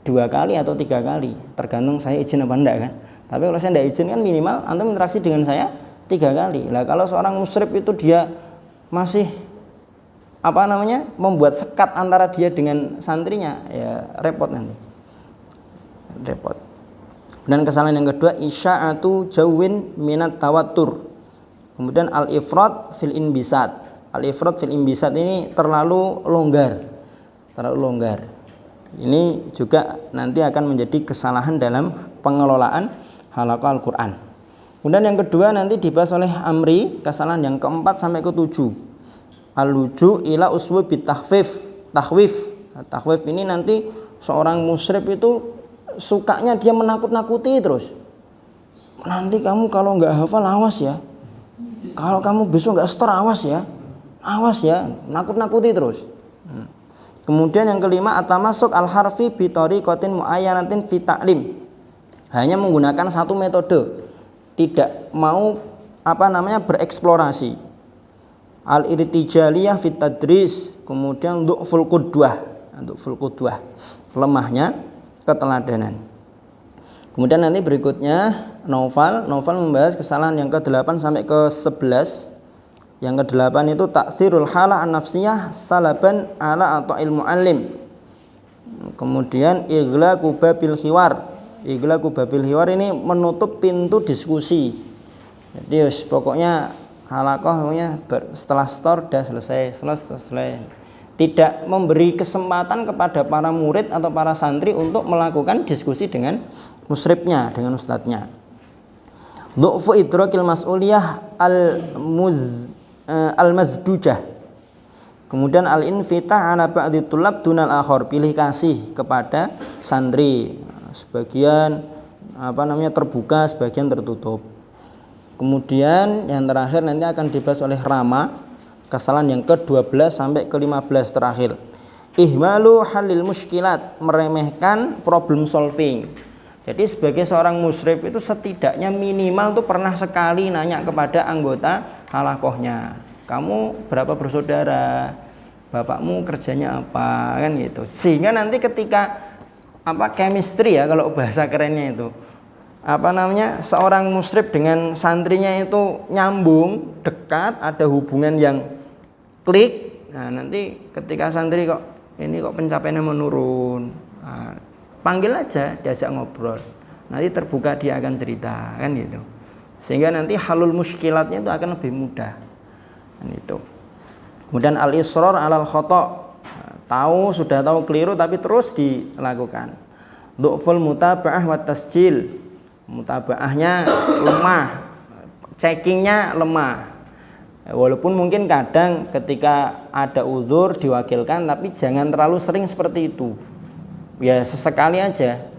2 kali atau 3 kali, tergantung saya izin apa enggak kan. Tapi kalau saya enggak izin kan minimal antum interaksi dengan saya 3 kali. Lah kalau seorang musyrif itu dia masih membuat sekat antara dia dengan santrinya, ya repot nanti. Repot. Dan kesalahan yang kedua isya'atu jawin minat tawattur. Kemudian al-ifrat fil inbisat. Al-ifrat fil inbisat ini terlalu longgar. Terlalu longgar. Ini juga nanti akan menjadi kesalahan dalam pengelolaan halaqah Al-Quran. Kemudian yang kedua nanti dibahas oleh Amri, kesalahan yang keempat sampai ke-7. Al-luju ila uswu bitakhfif. Takhwif ini nanti seorang musyrif itu sukanya dia menakut-nakuti terus. Nanti kamu kalau nggak hafal awas ya. Kalau kamu besok nggak setor awas ya. Awas ya, nakut-nakuti terus. Kemudian yang kelima atamasuk al-harfi bi tariqatin muayyanatin fi ta'lim. Hanya menggunakan satu metode. Tidak mau bereksplorasi. Al-irtijaliyah fit tadris, kemudian du'ful qudwah. Lemahnya keteladanan. Kemudian nanti berikutnya Naufal membahas kesalahan yang ke-8 sampai ke-11. Yang ke-8 itu taksirul halah an-nafsiyah salaban ala ata'il muallim. Kemudian ighlaqu babil hiwar. Ighlaqu babil hiwar ini menutup pintu diskusi. Jadi pokoknya halaqah setelah setor sudah selesai. Tidak memberi kesempatan kepada para murid atau para santri untuk melakukan diskusi dengan musyrifnya, dengan ustadznya. Du'fu idrakil mas'uliyah al-mazdujah. Kemudian al-infitah ala ba'di tulab dunal akhor, pilih kasih kepada santri. Sebagian terbuka, sebagian tertutup. Kemudian yang terakhir nanti akan dibahas oleh Rama, kesalahan yang ke-12 sampai ke-15 terakhir. Ihmalu halil muskilat, meremehkan problem solving. Jadi sebagai seorang musyrif itu setidaknya minimal tuh pernah sekali nanya kepada anggota halaqahnya, kamu berapa bersaudara, bapakmu kerjanya apa, kan gitu. Sehingga nanti ketika chemistry ya kalau bahasa kerennya itu, seorang musyrif dengan santrinya itu nyambung, dekat, ada hubungan yang klik. Nah nanti ketika santri kok pencapaiannya menurun, panggil aja, diajak ngobrol, nanti terbuka dia akan cerita, kan gitu. Sehingga nanti halul muskilatnya itu akan lebih mudah, kan itu. Kemudian al-israr alal khata', sudah tahu keliru tapi terus dilakukan. Du'ful mutaba'ah wa tasjil, mutaba'ahnya lemah, checkingnya lemah. Walaupun mungkin kadang ketika ada uzur diwakilkan, tapi jangan terlalu sering seperti itu. Ya sesekali aja,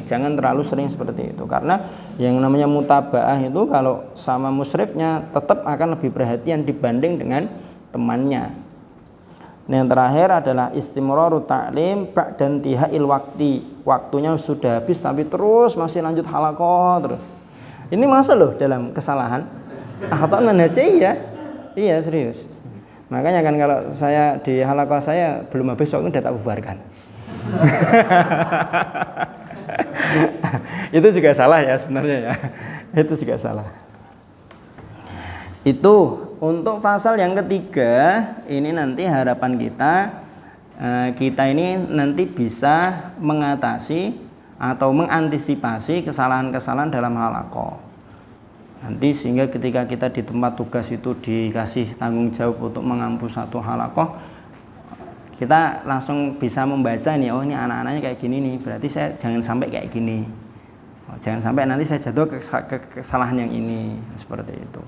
jangan terlalu sering seperti itu. Karena yang namanya mutaba'ah itu kalau sama musyrifnya tetap akan lebih perhatian dibanding dengan temannya. Nah, yang terakhir adalah istimraru ta'lim ba'dan tihail waqti. Waktunya sudah habis tapi terus masih lanjut halaqah terus. Ini masuk loh dalam kesalahan. Akhta'un manhajiyah. Iya, serius. Makanya kan kalau saya di halaqah saya belum habis waktu udah tak bubarkan. Itu juga salah ya sebenarnya ya. Itu juga salah. Itu untuk pasal yang ketiga, ini nanti harapan kita ini nanti bisa mengatasi atau mengantisipasi kesalahan-kesalahan dalam halaqah. Nanti sehingga ketika kita di tempat tugas itu dikasih tanggung jawab untuk mengampu satu halaqah, kita langsung bisa membaca nih, oh ini anak-anaknya kayak gini nih, berarti saya jangan sampai kayak gini. Jangan sampai nanti saya jatuh ke kesalahan yang ini, seperti itu.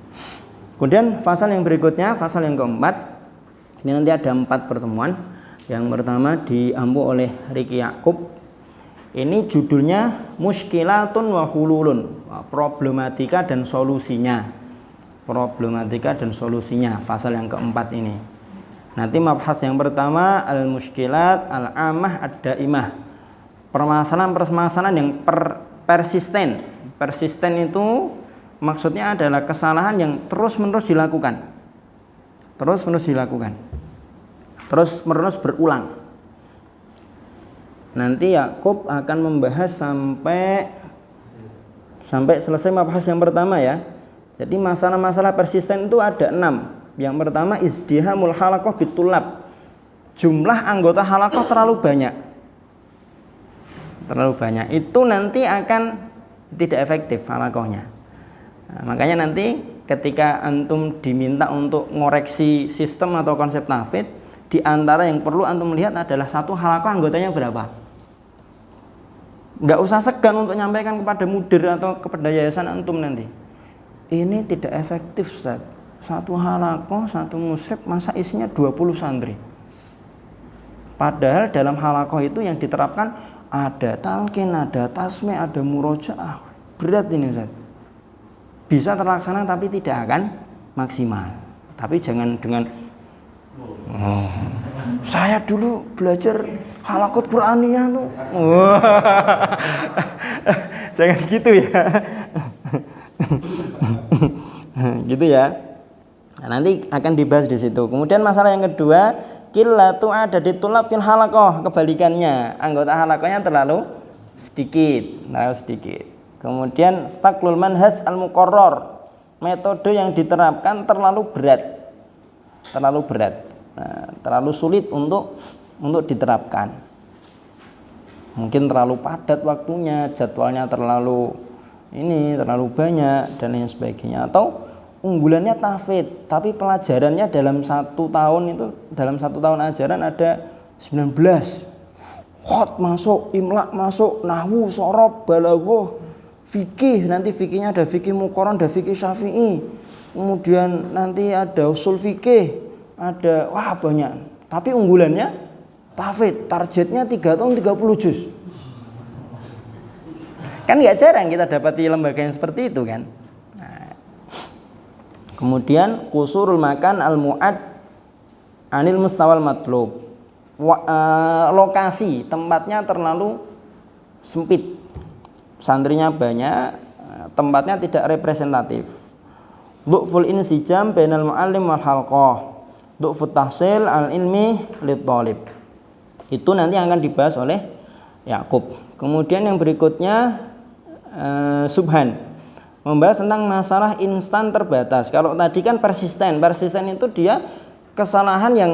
Kemudian pasal yang berikutnya, pasal yang keempat, ini nanti ada 4 pertemuan. Yang pertama diampu oleh Riki Yakub. Ini judulnya Muskilatun wa Hululun, problematika dan solusinya. Problematika dan solusinya, pasal yang keempat ini. Nanti mabhas yang pertama al-muskilat al-amah ad-daimah. Permasalahan-permasalahan yang persisten. Persisten itu maksudnya adalah kesalahan yang terus-menerus dilakukan. Terus-menerus dilakukan. Terus-menerus berulang. Nanti Yakub akan membahas sampai selesai mabahas yang pertama ya. Jadi masalah-masalah persisten itu ada 6. Yang pertama izdihamul halaqah bitulab. Jumlah anggota halaqah terlalu banyak. Terlalu banyak. Itu nanti akan tidak efektif halaqahnya. Nah, makanya nanti ketika antum diminta untuk ngoreksi sistem atau konsep tahfidz, di antara yang perlu antum lihat adalah satu halaqah anggotanya berapa. Nggak usah segan untuk nyampaikan kepada mudir atau kepada yayasan antum nanti. Ini tidak efektif, Ustaz. Satu halaqah, satu musyrib, masa isinya 20 santri. Padahal dalam halaqah itu yang diterapkan ada talqin, ada tasmi', ada murojaah. Berat ini, Ustaz. Bisa terlaksana tapi tidak akan maksimal. Tapi jangan dengan saya dulu belajar halaqat Qur'aniyah tuh. Jangan gitu ya. Gitu ya. Nah, nanti akan dibahas di situ. Kemudian masalah yang kedua, qillatu adadi tulab fil halaqah, kebalikannya, anggota halaqahnya terlalu sedikit. Kemudian staklul manhaj al-muqarrar, metode yang diterapkan terlalu berat. Terlalu sulit untuk diterapkan. Mungkin terlalu padat waktunya, jadwalnya terlalu banyak dan lain sebagainya. Atau unggulannya tahfidz, tapi pelajarannya dalam satu tahun ajaran ada 19. Khot masuk, imla masuk, nahwu, shorob, balaghah, fikih. Nanti fikihnya ada fikih muqarrar, ada fikih syafi'i. Kemudian nanti ada usul fikih, ada banyak. Tapi unggulannya tahfidz, targetnya 3 tahun 30 juz. Kan nggak jarang kita dapati lembaga yang seperti itu kan. Kemudian kusurul makan al-mu'ad anil mustawal matlub. Lokasi tempatnya terlalu sempit. Santrinya banyak, tempatnya tidak representatif. Du'ful insijam bainal mu'allim wal halqah. Du'fut tahsil al-ilmi lit talib. Itu nanti akan dibahas oleh Yakub. Kemudian yang berikutnya Subhan, membahas tentang masalah instan terbatas. Kalau tadi kan persisten itu dia kesalahan yang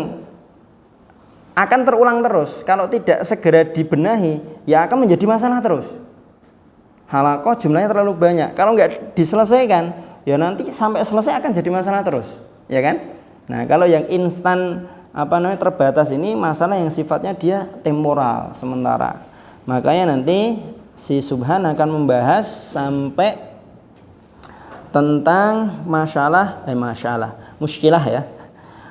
akan terulang terus. Kalau tidak segera dibenahi, ya akan menjadi masalah terus. Halaqah jumlahnya terlalu banyak. Kalau nggak diselesaikan, ya nanti sampai selesai akan jadi masalah terus, ya kan? Nah, kalau yang instan terbatas ini masalah yang sifatnya dia temporal, sementara. Makanya nanti si Subhan akan membahas sampai tentang muskilah ya.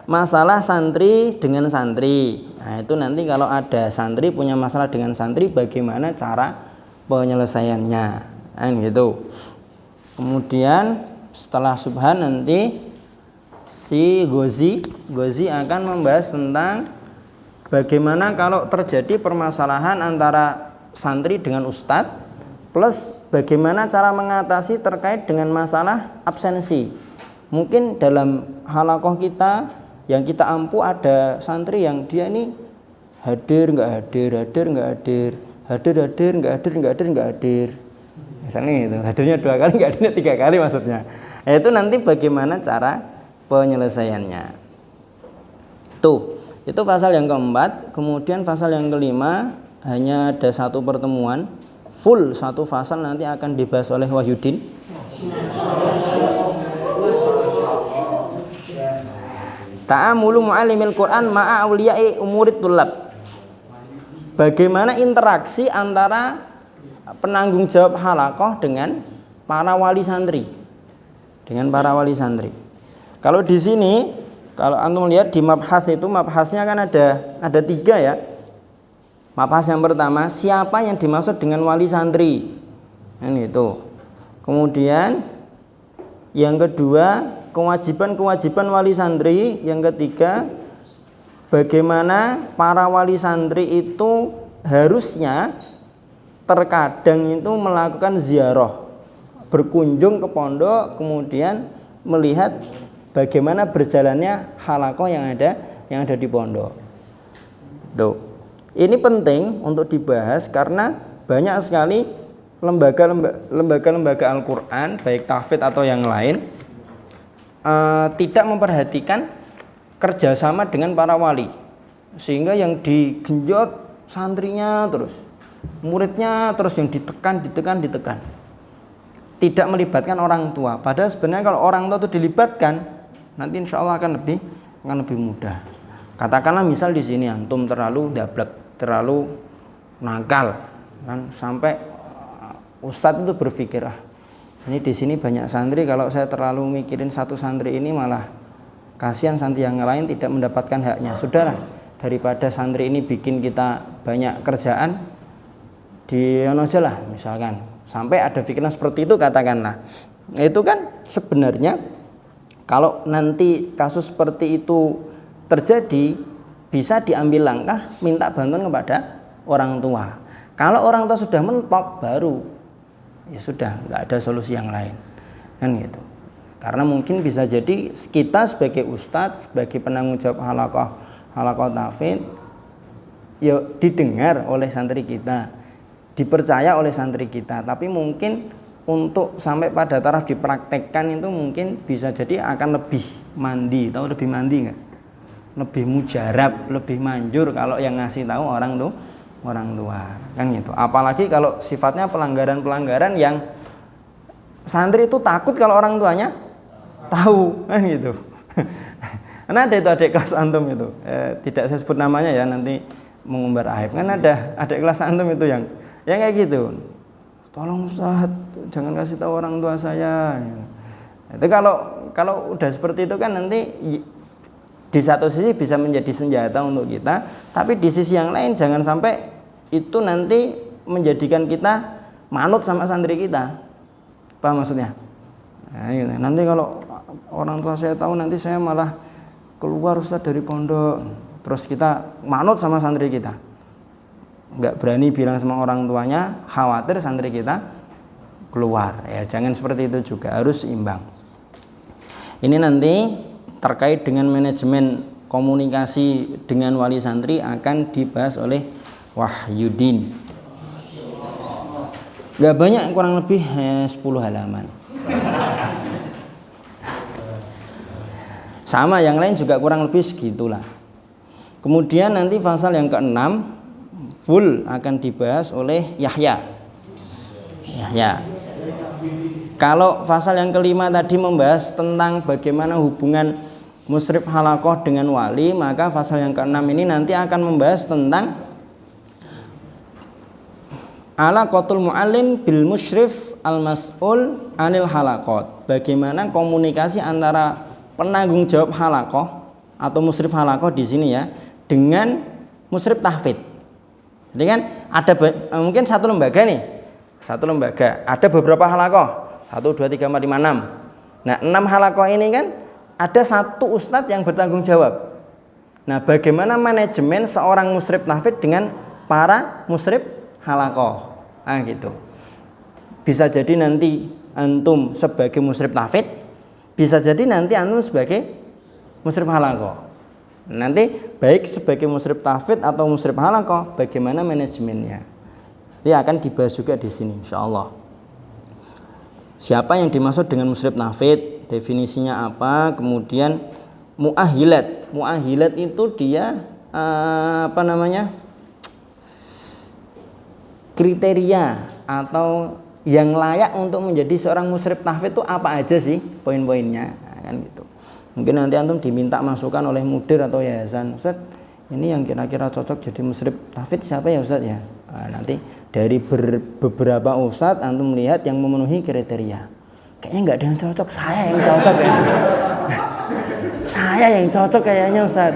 Masalah santri dengan santri. Nah, itu nanti kalau ada santri punya masalah dengan santri, bagaimana cara penyelesaiannya. Nah, gitu. Kemudian setelah Subhan nanti si Ghazi akan membahas tentang bagaimana kalau terjadi permasalahan antara santri dengan ustadz, plus bagaimana cara mengatasi terkait dengan masalah absensi. Mungkin dalam halaqah kita yang kita ampu ada santri yang dia ini hadir nggak hadir. Misalnya itu, hadirnya 2 kali, nggak hadirnya 3 kali maksudnya. Nah, itu nanti bagaimana cara penyelesaiannya. Itu pasal yang keempat. Kemudian pasal yang kelima hanya ada 1 pertemuan. full satu fasal nanti akan dibahas oleh Wahyudin. Ta'amulu mu'allimil Quran ma'a awliya'i umurit tulab. Bagaimana interaksi antara penanggung jawab halaqah dengan para wali santri. Kalau di sini, kalau antum lihat di mabhas itu, mabhasnya kan ada 3 ya. Mabhas yang pertama, siapa yang dimaksud dengan wali santri? Ini itu. Kemudian yang kedua, kewajiban-kewajiban wali santri. Yang ketiga, bagaimana para wali santri itu harusnya terkadang itu melakukan ziarah, berkunjung ke pondok, kemudian melihat bagaimana berjalannya halaqah yang ada di pondok. Tuh. Ini penting untuk dibahas karena banyak sekali lembaga-lembaga Al-Quran, baik tahfidz atau yang lain, tidak memperhatikan kerjasama dengan para wali, sehingga yang digenjot santrinya terus, muridnya terus yang ditekan, tidak melibatkan orang tua. Padahal sebenarnya kalau orang tua itu dilibatkan, nanti insya Allah akan lebih mudah. Katakanlah misal di sini antum terlalu dablek, terlalu nakal, kan, sampai ustadz itu berpikir, ini di sini banyak santri, kalau saya terlalu mikirin satu santri ini malah kasihan santri yang lain tidak mendapatkan haknya. Sudahlah, daripada santri ini bikin kita banyak kerjaan, lah misalkan. Sampai ada pikiran seperti itu, katakanlah. Itu kan sebenarnya kalau nanti kasus seperti itu terjadi, bisa diambil langkah minta bantuan kepada orang tua. Kalau orang tua sudah mentok, baru ya sudah, nggak ada solusi yang lain, kan gitu. Karena mungkin bisa jadi kita sebagai ustadz, sebagai penanggung jawab halaqah tahfidz, ya didengar oleh santri kita, dipercaya oleh santri kita, tapi mungkin untuk sampai pada taraf dipraktekkan itu mungkin bisa jadi akan lebih mandi. Tahu lebih mandi nggak? Lebih mujarab, lebih manjur kalau yang ngasih tahu orang tua, kan gitu. Apalagi kalau sifatnya pelanggaran yang santri itu takut kalau orang tuanya tahu, kan gitu. Karena ada itu adik kelas antum itu, tidak saya sebut namanya ya, nanti mengumbar aib. Kan ada adik kelas antum itu yang kayak gitu. Tolong Ustaz, jangan kasih tahu orang tua saya. Itu kalau udah seperti itu kan nanti di satu sisi bisa menjadi senjata untuk kita, tapi di sisi yang lain jangan sampai itu nanti menjadikan kita manut sama santri kita. Paham maksudnya? Nah, gitu. Nanti kalau orang tua saya tahu, nanti saya malah keluar Ustaz dari pondok, terus kita manut sama santri kita, nggak berani bilang sama orang tuanya, khawatir santri kita keluar. Ya jangan seperti itu juga, harus seimbang. Ini nanti terkait dengan manajemen komunikasi dengan wali santri akan dibahas oleh Wahyudin. Gak banyak, kurang lebih 10 halaman. Sama yang lain juga kurang lebih segitulah. Kemudian nanti pasal yang ke-6 full akan dibahas oleh Yahya. Kalau pasal yang ke-5 tadi membahas tentang bagaimana hubungan musyrif halaqah dengan wali, maka pasal yang ke-6 ini nanti akan membahas tentang alaqatul muallim bil musyrif al mas'ul anil halaqat. Bagaimana komunikasi antara penanggung jawab halaqah atau musyrif halaqah di sini ya dengan musyrif tahfidz. Jadi kan ada mungkin satu lembaga ada beberapa halaqah, 1 2 3 4 5 6. Nah, 6 halaqah ini kan ada satu ustadz yang bertanggung jawab. Nah, bagaimana manajemen seorang musyrif tahfidz dengan para musyrif halaqah? Nah, gitu. Bisa jadi nanti antum sebagai musyrif tahfidz, bisa jadi nanti antum sebagai musyrif halaqah. Nanti baik sebagai musyrif tahfidz atau musyrif halaqah, bagaimana manajemennya? Ini akan dibahas juga di sini insyaallah. Siapa yang dimaksud dengan musyrif tahfidz? Definisinya apa? Kemudian muahilat. Muahilat itu dia kriteria atau yang layak untuk menjadi seorang musyrif tahfidz itu apa aja sih poin-poinnya, kan gitu. Mungkin nanti antum diminta masukan oleh mudir atau yayasan, Ustaz ini yang kira-kira cocok jadi musyrif tahfidz siapa ya Ustaz ya. Nanti dari beberapa ustadz antum melihat yang memenuhi kriteria. Kayaknya nggak ada yang cocok, saya yang cocok ya. Saya yang cocok kayaknya Ustaz.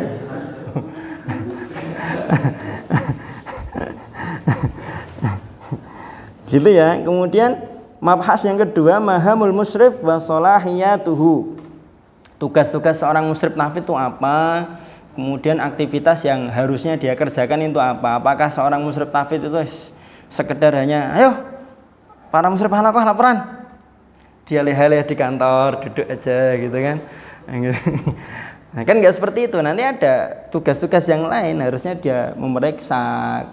Gitu ya. Kemudian mabhas yang kedua, mahamul musyrif wa salahiyatuhu. Tugas-tugas seorang musyrif tahfidz itu apa? Kemudian aktivitas yang harusnya dia kerjakan itu apa? Apakah seorang musyrif tahfidz itu sekedar hanya ayo para musyrif halaqah laporan, dia leha-leha di kantor, duduk aja gitu kan. Nah, kan nggak seperti itu. Nanti ada tugas-tugas yang lain, harusnya dia memeriksa,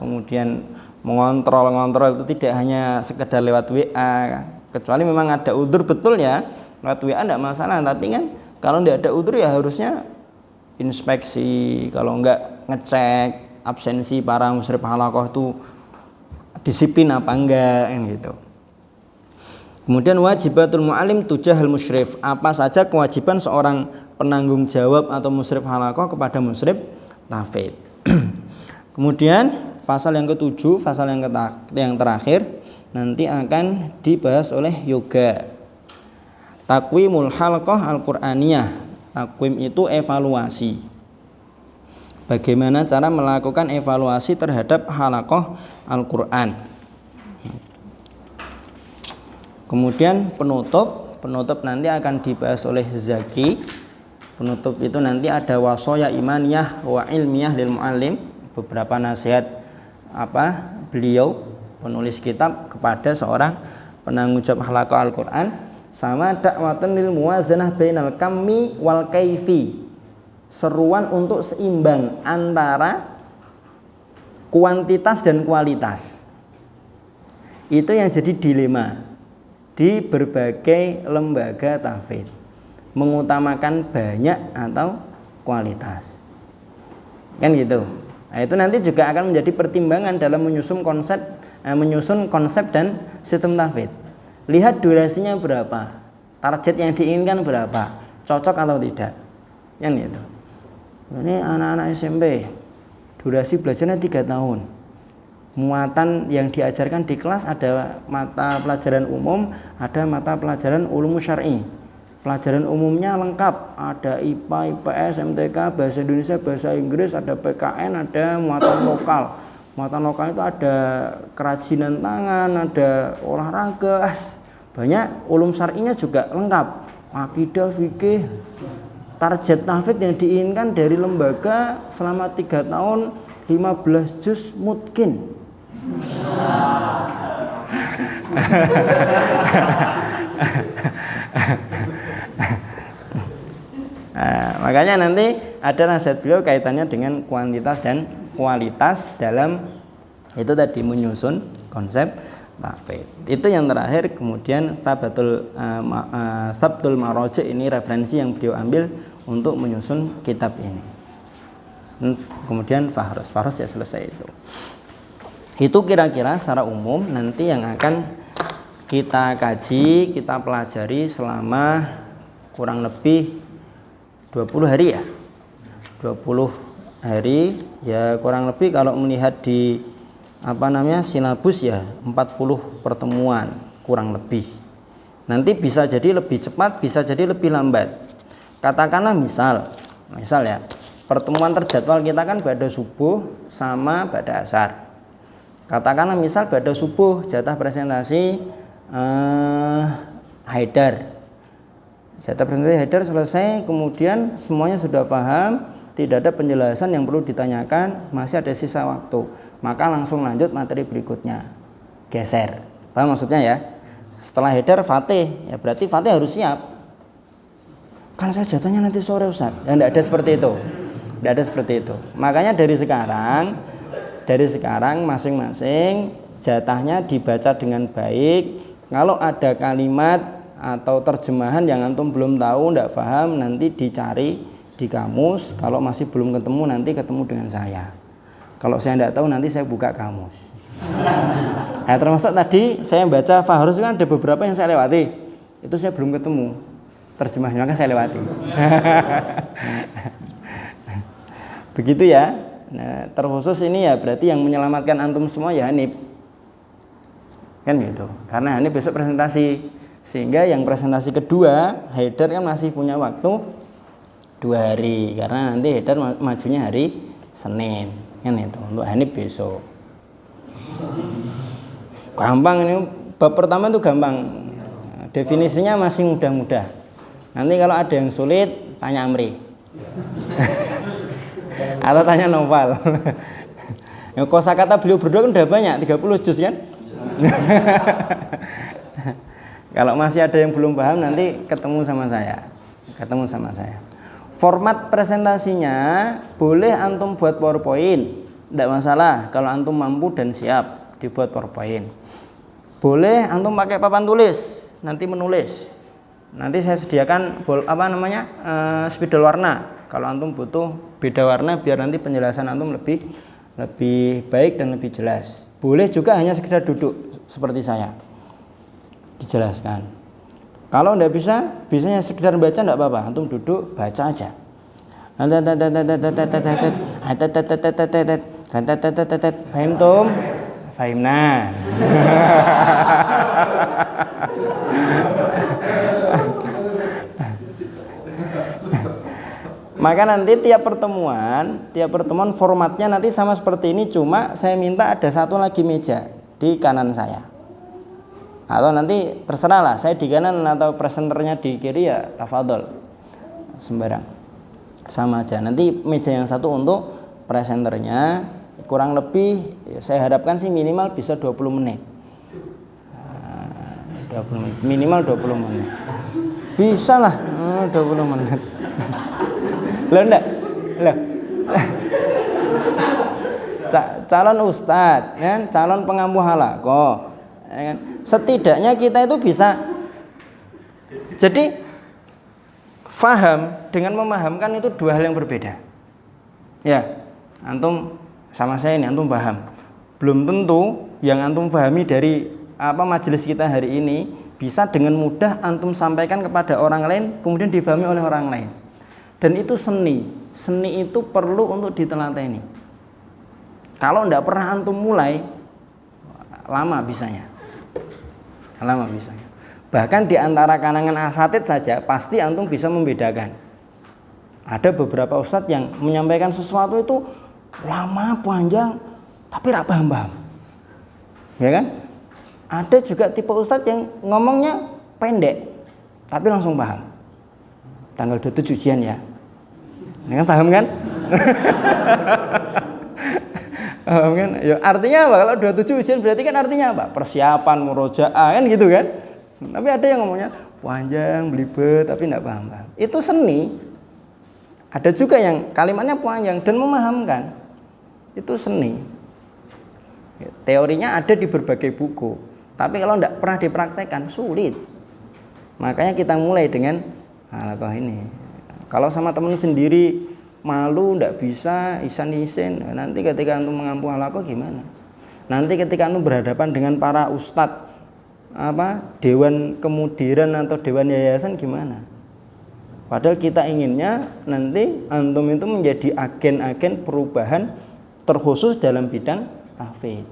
kemudian mengontrol itu tidak hanya sekedar lewat WA. Kecuali memang ada udzur betul ya, lewat WA enggak masalah, tapi kan kalau enggak ada udzur ya harusnya inspeksi, kalau enggak ngecek absensi para musyrif halaqah itu disiplin apa enggak kan gitu. Kemudian wajibatul mu'alim tujahal musyrif, apa saja kewajiban seorang penanggung jawab atau musyrif halaqah kepada musyrif tahfidz. Kemudian pasal yang ketujuh, pasal yang terakhir nanti akan dibahas oleh yoga. Takwimul halaqah al-Qur'aniyah. Takwim itu evaluasi. Bagaimana cara melakukan evaluasi terhadap halaqah Al-Qur'an. Kemudian penutup nanti akan dibahas oleh Zaki. Penutup itu nanti ada wasoya imaniyah wa ilmiyah lil muallim, beberapa nasihat beliau penulis kitab kepada seorang penanggung jawab halaqah Al-Qur'an, sama dakwatun lil muwazanah bainal kammi wal kaifi, seruan untuk seimbang antara kuantitas dan kualitas. Itu yang jadi dilema di berbagai lembaga tahfidz, mengutamakan banyak atau kualitas, kan gitu. Nah, itu nanti juga akan menjadi pertimbangan dalam menyusun konsep dan sistem tahfidz. Lihat durasinya berapa, target yang diinginkan berapa, cocok atau tidak, kan gitu. Ini anak-anak SMP durasi belajarnya 3 tahun. Muatan yang diajarkan di kelas ada mata pelajaran umum, ada mata pelajaran ulumus syar'i. Pelajaran umumnya lengkap, ada IPA, IPS, MTK, bahasa Indonesia, bahasa Inggris, ada PKN, ada muatan lokal. Muatan lokal itu ada kerajinan tangan, ada olahraga, banyak. Ulum syar'inya juga lengkap, akidah, fikih. Target tahfidz yang diinginkan dari lembaga selama 3 tahun 15 juz mungkin. Makanya nanti ada nasihat beliau kaitannya dengan kuantitas dan kualitas dalam itu tadi menyusun konsep tahfidz. Itu yang terakhir. Kemudian sabtul maraji, ini referensi yang beliau ambil untuk menyusun kitab ini. Kemudian fahrus ya selesai itu. Itu kira-kira secara umum nanti yang akan kita kaji, kita pelajari selama kurang lebih 20 hari ya. 20 hari ya kurang lebih, kalau melihat di silabus ya 40 pertemuan kurang lebih. Nanti bisa jadi lebih cepat, bisa jadi lebih lambat. Katakanlah misal ya, pertemuan terjadwal kita kan pada subuh sama pada asar. Katakanlah misal pada subuh jatah presentasi Haidar. Jatah presentasi Haidar selesai, kemudian semuanya sudah paham, tidak ada penjelasan yang perlu ditanyakan, masih ada sisa waktu. Maka langsung lanjut materi berikutnya. Geser. Paham maksudnya ya? Setelah Haidar Fatih, ya berarti Fatih harus siap. Kan saya jatahnya nanti sore Ustaz. Ya enggak ada seperti itu. Enggak ada seperti itu. Makanya dari sekarang masing-masing jatahnya dibaca dengan baik. Kalau ada kalimat atau terjemahan yang antum belum tahu, enggak paham, nanti dicari di kamus. Kalau masih belum ketemu, nanti ketemu dengan saya. Kalau saya enggak tahu, nanti saya buka kamus. Nah, termasuk tadi saya baca Fahruz kan ada beberapa yang saya lewati. Itu saya belum ketemu terjemahnya, maka saya lewati. Begitu ya. Nah, terkhusus ini ya berarti yang menyelamatkan antum semua ya Hanif. Kan gitu. Karena Hanif besok presentasi. Sehingga yang presentasi kedua, Haidar kan masih punya waktu 2 hari. Karena nanti Haidar majunya hari Senin. Kan itu. Untuk Hanif besok. Gampang ini, bab pertama itu gampang. Definisinya masih mudah-mudah. Nanti kalau ada yang sulit, tanya Amri. Atau tanya Noval. Yang kosakata beliau berdua kan udah banyak, 30 juz kan? Kalau masih ada yang belum paham, nanti ketemu sama saya. Format presentasinya boleh antum buat PowerPoint, tidak masalah kalau antum mampu dan siap dibuat PowerPoint. Boleh antum pakai papan tulis, nanti menulis. Nanti saya sediakan spidol warna. Kalau antum butuh beda warna biar nanti penjelasan antum lebih baik dan lebih jelas. Boleh juga hanya sekedar duduk seperti saya. Dijelaskan. Kalau tidak bisa, bisanya sekedar baca tidak apa-apa. Antum duduk, baca aja. Fahim tum? Fahimna. Maka nanti tiap pertemuan formatnya nanti sama seperti ini, cuma saya minta ada satu lagi meja di kanan saya. Atau nanti terserah lah, saya di kanan atau presenternya di kiri ya tafadhol. Sembarang. Sama aja. Nanti meja yang satu untuk presenternya, kurang lebih ya saya harapkan sih minimal bisa 20 menit. 20 menit. Minimal 20 menit. Bisa lah 20 menit. Loh enggak? Loh. Calon ustadz, kan? Calon pengampu halaqah. Ya kan? Setidaknya kita itu bisa. Jadi faham dengan memahamkan itu dua hal yang berbeda. Ya, antum sama saya ini antum paham. Belum tentu yang antum pahami dari majelis kita hari ini bisa dengan mudah antum sampaikan kepada orang lain kemudian difahami oleh orang lain. Dan itu seni. Seni itu perlu untuk ditelateni. Kalau tidak pernah antum mulai, lama bisanya. Bahkan di antara kalangan asatid saja pasti antum bisa membedakan. Ada beberapa ustadz yang menyampaikan sesuatu itu lama, panjang, tapi tidak paham-paham. Ya kan? Ada juga tipe ustadz yang ngomongnya pendek, tapi langsung paham. Tanggal 27 ujian ya. Ya kan, paham kan? Paham kan? Ya, artinya apa? Kalau 27 ujian berarti kan artinya apa? Persiapan, murojaah kan gitu kan? Tapi ada yang ngomongnya panjang, belibet, tapi tidak paham-paham. Itu seni. Ada juga yang kalimatnya panjang dan memahamkan. Itu seni. Teorinya ada di berbagai buku. Tapi kalau tidak pernah dipraktekkan, sulit. Makanya kita mulai dengan halaqah ini. Kalau sama teman sendiri malu, tidak bisa, isan-isin, nanti ketika antum mengampu halaqah gimana? Nanti ketika antum berhadapan dengan para ustadz, dewan kemudiran atau dewan yayasan gimana? Padahal kita inginnya nanti antum itu menjadi agen-agen perubahan terkhusus dalam bidang tahfidz.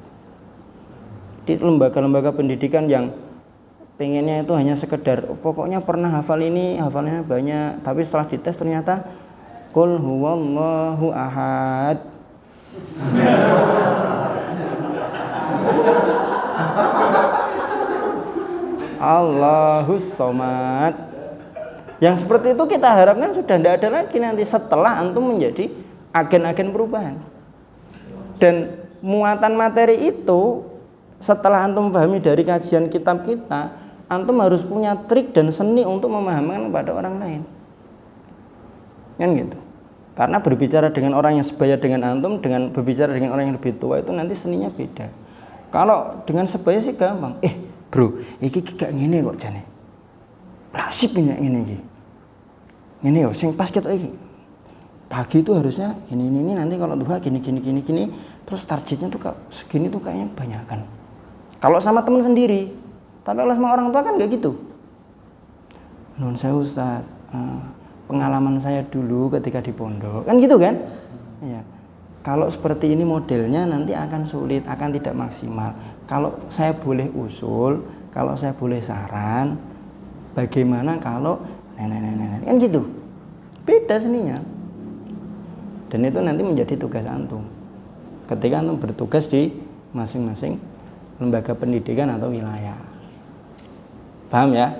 Di lembaga-lembaga pendidikan yang pengennya itu hanya sekedar pokoknya pernah hafal ini, hafalnya banyak, tapi setelah dites ternyata qul huwallahu ahad. Allahus somad. Yang seperti itu kita harapkan sudah tidak ada lagi nanti setelah antum menjadi agen-agen perubahan. Dan muatan materi itu setelah antum pahami dari kajian kitab kita, antum harus punya trik dan seni untuk memahamkan kepada orang lain. Kan gitu. Karena berbicara dengan orang yang sebaya dengan antum, dengan berbicara dengan orang yang lebih tua itu nanti seninya beda. Kalau dengan sebaya sih gampang. Bro, iki gak ngene kok jane. Rasip ini iki. Ngene yo sing pas ketok iki. Pagi itu harusnya ini nanti kalau duha gini. terus targetnya tuh segini tuh kayaknya kebanyakan. Kalau sama teman sendiri, tapi kalau sama orang tua kan nggak gitu. Nun saya Ustaz, pengalaman saya dulu ketika di pondok kan gitu kan. Ya. Kalau seperti ini modelnya nanti akan sulit, akan tidak maksimal. Kalau saya boleh usul, kalau saya boleh saran, bagaimana kalau nenek kan gitu. Beda seninya. Dan itu nanti menjadi tugas antum. Ketika antum bertugas di masing-masing lembaga pendidikan atau wilayah. Paham ya?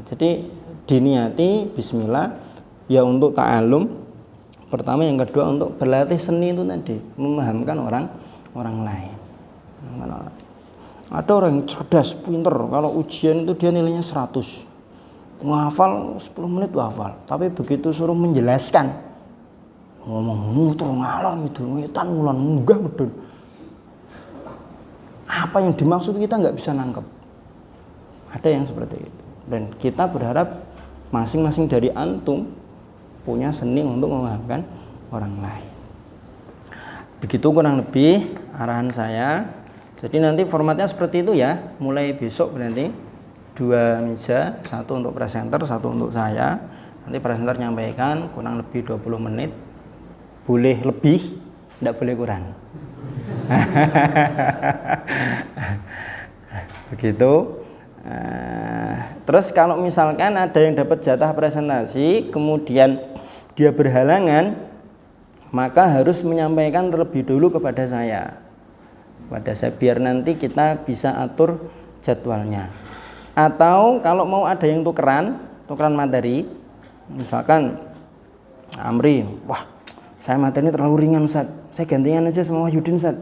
Jadi diniati bismillah ya untuk ta'alum pertama, yang kedua untuk berlatih seni itu tadi, memahamkan orang lain. Ada orang yang cerdas, pinter, kalau ujian itu dia nilainya 100. Menghafal 10 menit hafal, tapi begitu suruh menjelaskan ngomong muter ngalor gitu, ngetan ngulan munggah medun. Apa yang dimaksud kita nggak bisa nangkep. Ada yang seperti itu. Dan kita berharap masing-masing dari antum punya seni untuk memahamkan orang lain. Begitu kurang lebih arahan saya. Jadi nanti formatnya seperti itu ya. Mulai besok berarti 2 meja, 1 untuk presenter, 1 untuk saya. Nanti presenter nyampaikan kurang lebih 20 menit. Boleh lebih, tidak boleh kurang. Begitu. Terus kalau misalkan ada yang dapat jatah presentasi, kemudian dia berhalangan, maka harus menyampaikan terlebih dulu kepada saya. Biar nanti kita bisa atur jadwalnya. Atau kalau mau ada yang tukeran materi, misalkan Amri, wah saya materi terlalu ringan Ustaz, saya gantian aja sama Wahyudin Ustaz,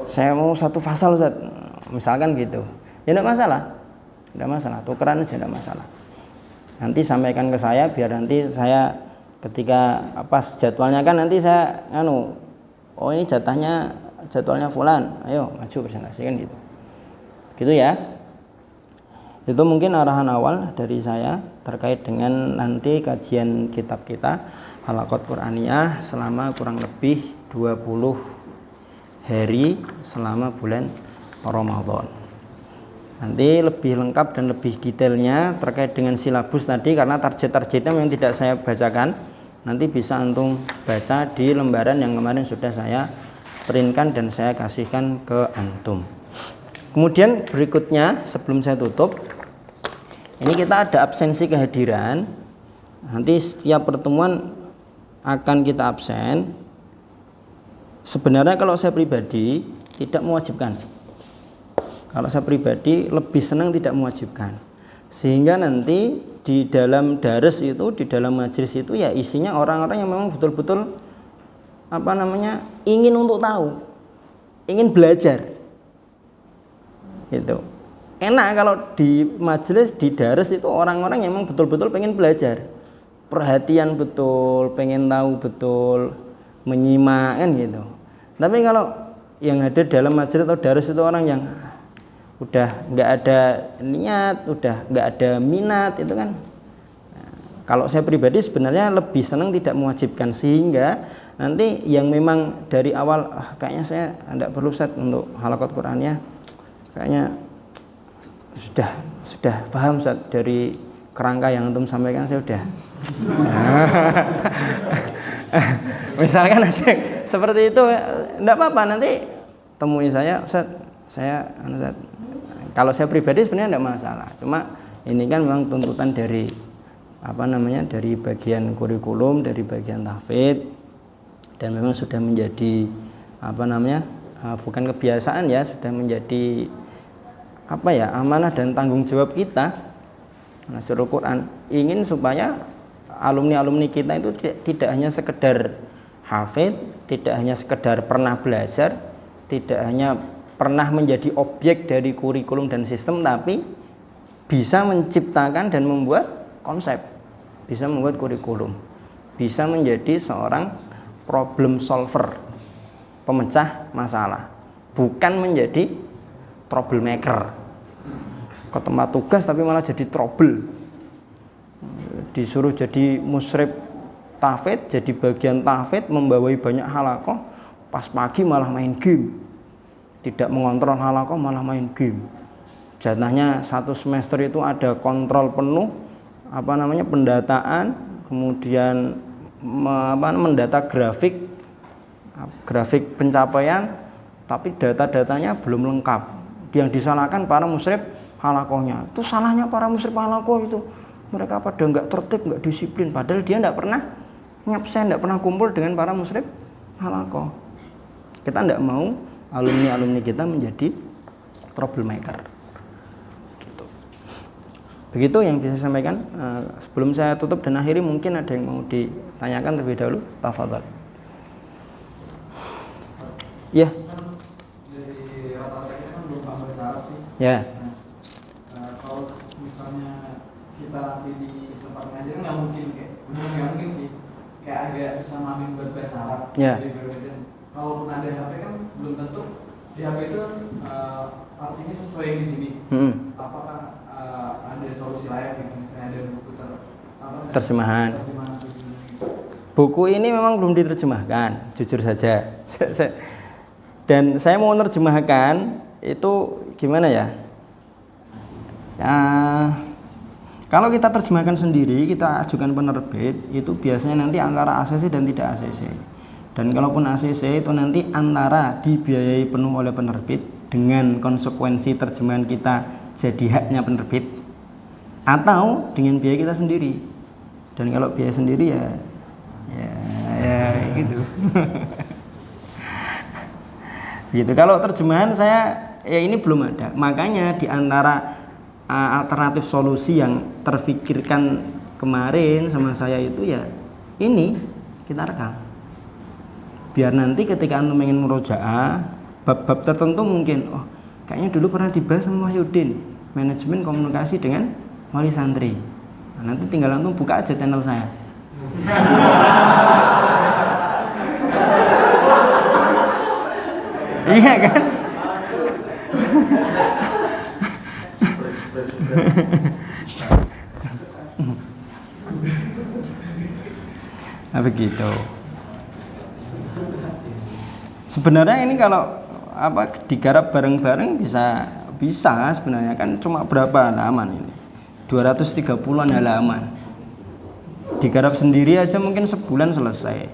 saya mau 1 fasal Ustaz, misalkan gitu. Ya tidak masalah, tukeran aja tidak masalah. Nanti sampaikan ke saya, biar nanti saya ketika pas jadwalnya kan nanti saya oh ini jadwalnya fulan, ayo maju presentasi kan gitu. Gitu ya. Itu mungkin arahan awal dari saya terkait dengan nanti kajian kitab kita Halaqat Qur'aniyah selama kurang lebih 20 hari selama bulan Ramadan. Nanti lebih lengkap dan lebih detailnya terkait dengan silabus tadi, karena target-targetnya memang tidak saya bacakan. Nanti bisa antum baca di lembaran yang kemarin sudah saya printkan dan saya kasihkan ke antum. Kemudian berikutnya sebelum saya tutup, ini kita ada absensi kehadiran. Nanti setiap pertemuan akan kita absen. Sebenarnya kalau saya pribadi tidak mewajibkan. Kalau saya pribadi lebih senang tidak mewajibkan. Sehingga nanti di dalam dares itu, di dalam majelis itu ya isinya orang-orang yang memang betul-betul ingin untuk tahu, ingin belajar. Gitu. Enak kalau di majelis, di dares itu orang-orang yang memang betul-betul pengen belajar, perhatian betul, pengen tahu betul, menyimak kan gitu. Tapi kalau yang ada dalam majelis atau dares itu orang yang udah nggak ada niat, udah nggak ada minat, itu kan. Nah, kalau saya pribadi sebenarnya lebih senang tidak mewajibkan, sehingga nanti yang memang dari awal kayaknya saya tidak perlu Ustaz untuk halaqat Qur'aniyah, kayaknya sudah paham Ustaz dari kerangka yang antum sampaikan, saya udah. Misalkan ada yang seperti itu, enggak apa-apa, nanti temui saya Ustaz, Ustaz. Kalau saya pribadi sebenarnya enggak masalah. Cuma ini kan memang tuntutan dari dari bagian kurikulum, dari bagian tahfidz, dan memang sudah menjadi bukan kebiasaan ya, sudah menjadi amanah dan tanggung jawab kita. Nasrul Quran ingin supaya alumni-alumni kita itu tidak hanya sekedar hafidz, tidak hanya sekedar pernah belajar, tidak hanya pernah menjadi objek dari kurikulum dan sistem, tapi bisa menciptakan dan membuat konsep, bisa membuat kurikulum, bisa menjadi seorang problem solver, pemecah masalah, bukan menjadi troublemaker, ke tempat tugas tapi malah jadi trouble, disuruh jadi musyrif tahfidz, jadi bagian tahfidz, membawai banyak halaqah, pas pagi malah main game, tidak mengontrol halaqah malah main game. Jatahnya satu semester itu ada kontrol penuh, pendataan, kemudian mendata grafik pencapaian, tapi data-datanya belum lengkap. Yang disalahkan para musyrif halaqahnya. Itu salahnya para musyrif halaqah itu. Mereka pada nggak tertib, nggak disiplin. Padahal dia nggak pernah nyapsen, nggak pernah kumpul dengan para musyrif halaqah. Kita nggak mau alumni kita menjadi troublemaker. Gitu. Begitu yang bisa saya sampaikan. Sebelum saya tutup dan akhiri, mungkin ada yang mau ditanyakan terlebih dahulu. Tafadhal. Ya. Dari rata-rata kita kan belum paham bahasa Arab sih. Ya. Kalau misalnya kita latih di tempat ngajar nggak mungkin sih. Kayak agak susah mamin buat bahasa Arab. Ya. Kalaupun ada HP kan belum tentu di HP itu artinya sesuai di sini. Apakah ada solusi lain gitu? Misalnya ada buku terjemahan. Buku ini memang belum diterjemahkan, jujur saja. Dan saya mau menerjemahkan itu gimana ya? Kalau kita terjemahkan sendiri, kita ajukan penerbit, itu biasanya nanti antara ACC dan tidak ACC. Dan kalaupun ACC itu nanti antara dibiayai penuh oleh penerbit dengan konsekuensi terjemahan kita jadi haknya penerbit, atau dengan biaya kita sendiri. Dan kalau biaya sendiri ya gitu. Gitu. Kalau terjemahan saya ini belum ada. Makanya di antara alternatif solusi yang terfikirkan kemarin sama saya itu ya ini kita rekam. Biar nanti ketika antum ingin murojaah bab-bab tertentu mungkin kayaknya dulu pernah dibahas sama Wahyudin, manajemen komunikasi dengan wali santri. Nah, nanti tinggal antum buka aja channel saya. Iya kan? Nah, begitu. Sebenarnya ini kalau digarap bareng-bareng bisa sebenarnya, kan cuma berapa halaman ini? 230-an halaman. Digarap sendiri aja mungkin sebulan selesai.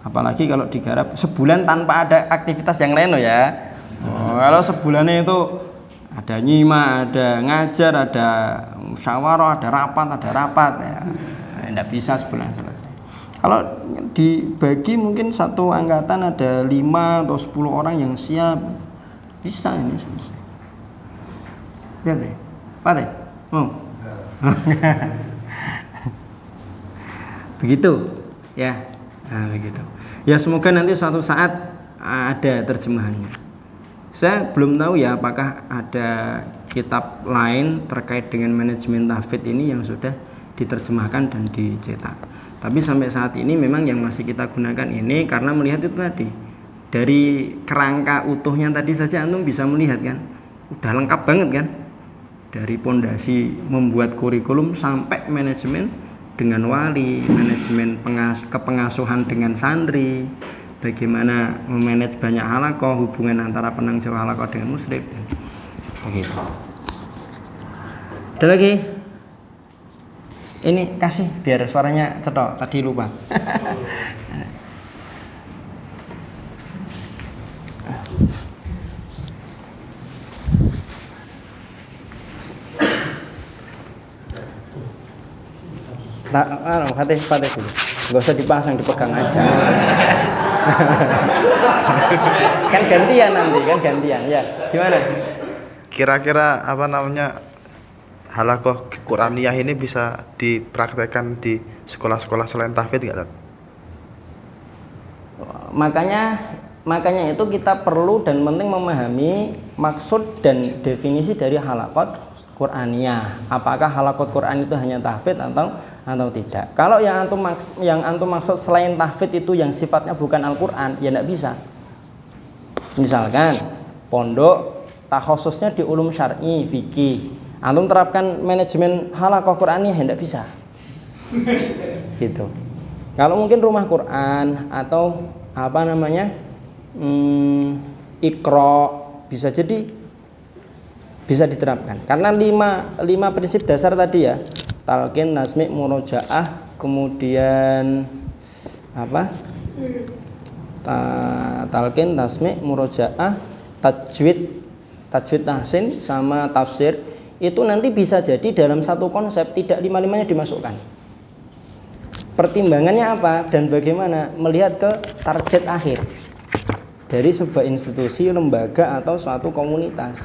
Apalagi kalau digarap sebulan tanpa ada aktivitas yang lain ya. Kalau sebulannya itu ada nyimak, ada ngajar, ada musyawarah, ada rapat ya. Tidak bisa sebulan selesai. Kalau dibagi mungkin satu angkatan ada 5 atau 10 orang yang siap, bisa ini selesai. Lihat deh, Pak deh, mau? Begitu, ya. Nah, begitu. Ya semoga nanti suatu saat ada terjemahannya. Saya belum tahu ya apakah ada kitab lain terkait dengan manajemen tahfidz ini yang sudah diterjemahkan dan dicetak. Tapi sampai saat ini memang yang masih kita gunakan ini karena melihat itu tadi. Dari kerangka utuhnya tadi saja antum bisa melihat kan. Udah lengkap banget kan. Dari pondasi membuat kurikulum sampai manajemen dengan wali, manajemen kepengasuhan dengan santri, bagaimana memanage banyak halaqah, hubungan antara penanggung jawab halaqah dengan musyrif. Begitu. Ada lagi? Ini kasih biar suaranya cetok, tadi lupa. Fatih dulu. Gak usah dipasang, dipegang aja. Kan gantian nanti, ya. Gimana? Kira-kira halaqah Qur'aniyah ini bisa dipraktekkan di sekolah-sekolah selain tahfidz nggak? Makanya itu kita perlu dan penting memahami maksud dan definisi dari halaqah Qur'aniyah. Apakah halaqah Qur'an itu hanya tahfidz atau tidak? Kalau yang antum maksud selain tahfidz itu yang sifatnya bukan Al-Qur'an, ya enggak bisa. Misalkan pondok takhususnya di ulum syar'i, fikih. Antum terapkan manajemen halaqah Qur'aniyah, ya enggak bisa. Gitu. Kalau mungkin rumah Quran atau Iqra, bisa jadi bisa diterapkan. Karena lima prinsip dasar tadi ya, talqin, tasmi', murojaah, kemudian apa? Talqin, tasmi', murojaah, tajwid tahsin sama tafsir, itu nanti bisa jadi dalam satu konsep, tidak lima-limanya dimasukkan. Pertimbangannya apa dan bagaimana? Melihat ke target akhir dari sebuah institusi, lembaga atau suatu komunitas.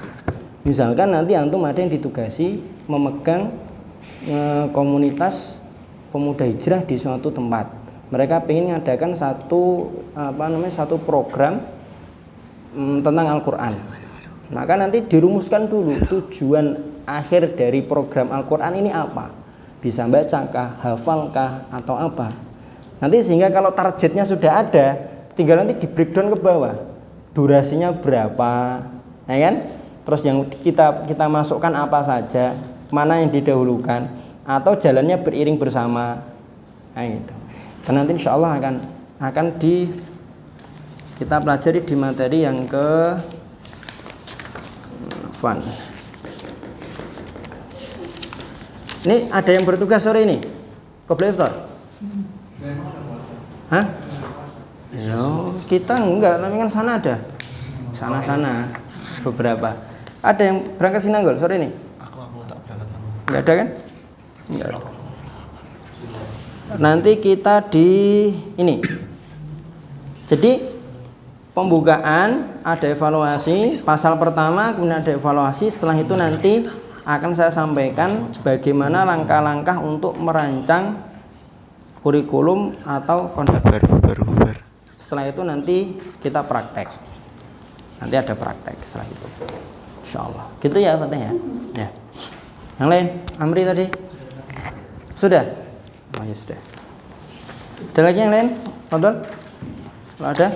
Misalkan nanti antum ada yang ditugasi memegang komunitas pemuda hijrah di suatu tempat. Mereka ingin mengadakan satu program tentang Al-Qur'an. Maka nanti dirumuskan dulu tujuan akhir dari program Al-Qur'an ini apa? Bisa bacakah, hafalkah, atau apa? Nanti sehingga kalau targetnya sudah ada, tinggal nanti di breakdown ke bawah. Durasinya berapa, ya kan? Terus yang kita masukkan apa saja, mana yang didahulukan, atau jalannya beriring bersama. Nah, gitu. Dan nanti insya Allah akan kita pelajari di materi yang ke fun. Ini ada yang bertugas sore ini? Qobliyah iftar? Hah? Yo, kita enggak, tapi kan sana ada. Sana beberapa. Ada yang berangkat Sinanggol sore ini? Aku tak berangkat. Enggak ada kan? Enggak ada. Nanti kita di ini. Jadi pembukaan, ada evaluasi pasal pertama, kemudian ada evaluasi. Setelah itu nanti akan saya sampaikan bagaimana langkah-langkah untuk merancang kurikulum atau konsep baru. Setelah itu nanti kita praktek. Nanti ada praktek setelah itu. Insyaallah. Gitu ya Fatih ya. Ya. Yang lain, Amri tadi. Sudah? Oh ya sudah. Ada lagi yang lain? Fadhol? Kalau ada?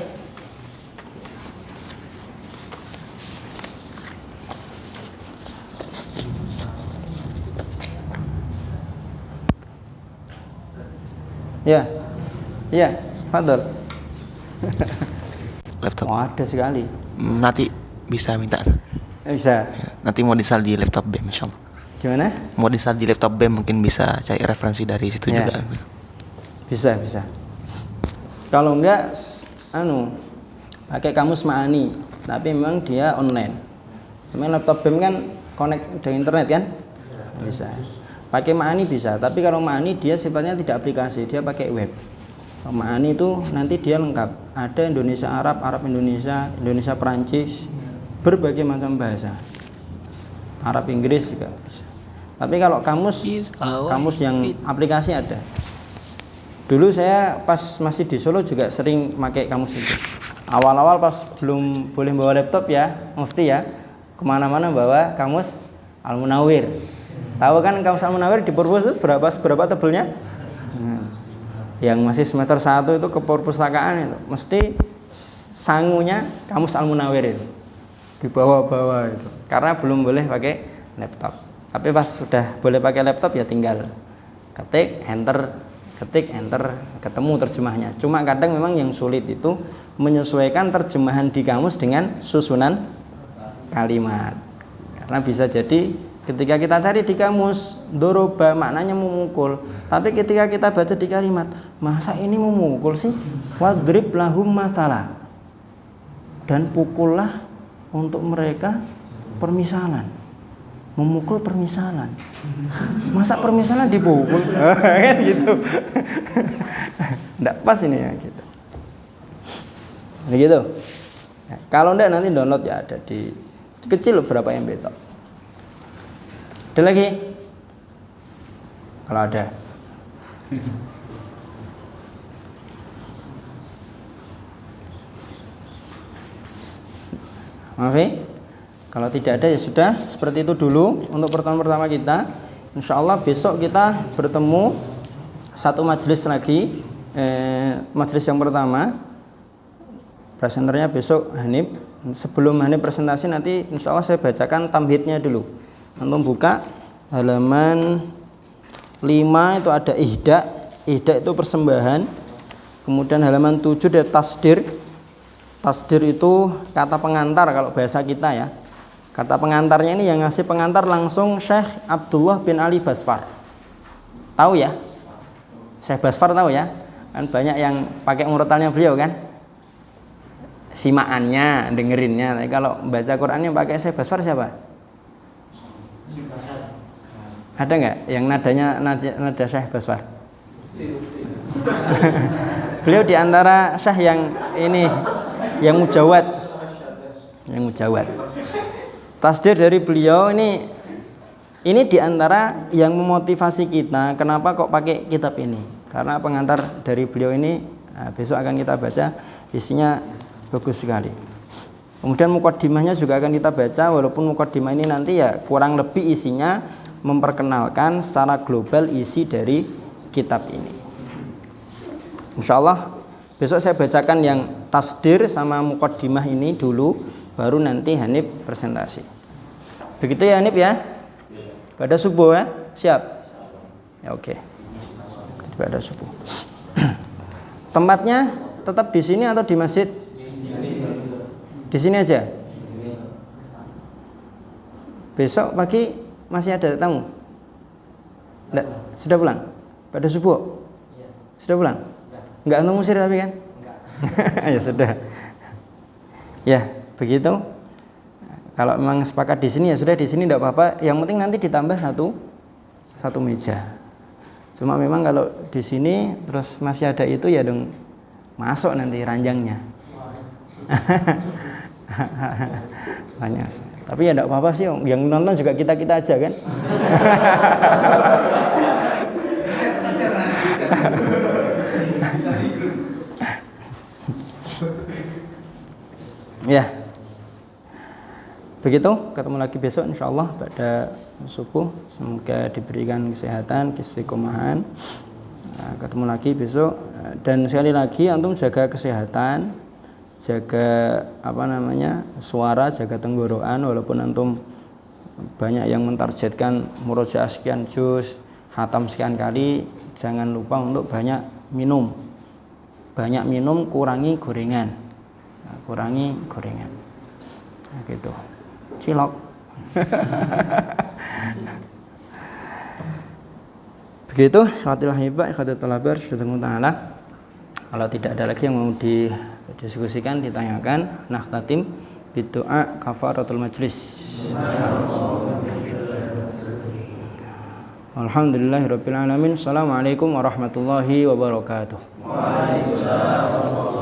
Ya. Ya, Fadhol. Laptop. Oh, ada sekali. Nanti bisa minta. Bisa. Nanti mau di-install di laptop BEM insyaallah. Gimana? Mau di-install di laptop BEM, mungkin bisa cari referensi dari situ Ya. juga. Bisa. Kalau enggak pakai kamus Ma'ani, tapi memang dia online. Memang laptop BEM kan connect dengan internet kan? Bisa. Pakai Ma'ani bisa, tapi kalau Ma'ani dia sifatnya tidak aplikasi, dia pakai web. Kalau Ma'ani itu nanti dia lengkap. Ada Indonesia Arab, Arab Indonesia, Indonesia Perancis, berbagai macam bahasa. Arab Inggris juga bisa. Tapi kalau kamus yang aplikasi ada. Dulu saya pas masih di Solo juga sering pakai kamus itu. Awal-awal pas belum boleh bawa laptop ya, Mufti ya, kemana-mana bawa kamus Al-Munawir. Tahu kan kamus Al-Munawir di perpus itu berapa tebelnya? Yang masih semester 1 itu ke perpustakaan itu mesti sangunya kamus Al-Munawir itu dibawa-bawa itu, karena belum boleh pakai laptop. Tapi pas sudah boleh pakai laptop ya tinggal ketik enter, ketemu terjemahnya. Cuma kadang memang yang sulit itu menyesuaikan terjemahan di kamus dengan susunan kalimat, karena bisa jadi ketika kita cari di kamus doroba maknanya memukul, tapi ketika kita baca di kalimat, masa ini memukul sih? Wadrib lahum masalah, dan pukullah untuk mereka permisalan. Memukul permisalan. Masa permisalan dipukul? Kan gitu. Enggak pas ini ya gitu. Begitu. Ya, kalau enggak nanti download ya ada di kecil berapa MB tok. Ada lagi? Kalau ada. Maaf ya? Kalau tidak ada ya sudah, seperti itu dulu untuk pertemuan pertama kita. Insya Allah besok kita bertemu satu majelis lagi, majelis yang pertama. Presenternya besok Hanif. Sebelum Hanif presentasi nanti insya Allah saya bacakan tamhidnya dulu. Antum buka halaman 5 itu ada ihda itu persembahan. Kemudian halaman 7 ada tasdir. Tasdir itu kata pengantar kalau bahasa kita ya. Kata pengantarnya ini yang ngasih pengantar langsung Syekh Abdullah bin Ali Basfar. Tahu ya? Syekh Basfar tahu ya? Kan banyak yang pakai murotalnya beliau kan? Simaannya, dengerinnya. Tapi kalau baca Qur'annya pakai Syekh Basfar siapa? Ada nggak yang nadanya nada Syekh Basfar? Beliau diantara Syekh yang ini, yang mujawad. Yang mujawad. Tasdir dari beliau ini diantara yang memotivasi kita. Kenapa kok pakai kitab ini? Karena pengantar dari beliau ini besok akan kita baca, isinya bagus sekali. Kemudian mukaddimahnya juga akan kita baca, walaupun mukaddimah ini nanti ya kurang lebih isinya memperkenalkan secara global isi dari kitab ini. Insya Allah besok saya bacakan yang tasdir sama mukaddimah ini dulu, baru nanti Hanif presentasi. Begitu ya Hanif ya? Pada subuh ya? Siap? Ya oke. Pada subuh. Tempatnya tetap di sini atau di masjid? Di sini aja. Besok pagi masih ada tamu? Enggak, sudah pulang? Pada subuh? Sudah pulang? Enggak antum musir tapi kan? Ya sudah. Ya, begitu. Kalau memang sepakat di sini ya sudah di sini tidak apa-apa. Yang penting nanti ditambah satu meja. Cuma memang kalau di sini terus masih ada itu ya dong masuk nanti ranjangnya. Banyak. Tapi ya tidak apa-apa sih. Yang nonton juga kita aja kan. Ya. Begitu, ketemu lagi besok insyaallah pada subuh. Semoga diberikan kesehatan, keistiqomahan. Nah, ketemu lagi besok dan sekali lagi antum jaga kesehatan, jaga suara, jaga tenggorokan. Walaupun antum banyak yang mentargetkan murojaah sekian juz, khatam sekian kali, jangan lupa untuk banyak minum. Banyak minum, kurangi gorengan. Nah, kurangi gorengan. Nah, gitu. Cilok. Begitu, khatilah hibah, khatilah labar, sudah ta'ala. Kalau tidak ada lagi yang mau didiskusikan, ditanyakan, nakhtatim bidu'a kafaratul majlis. Alhamdulillahirabbil alamin. Assalamualaikum warahmatullahi wabarakatuh. Waalaikumsalam.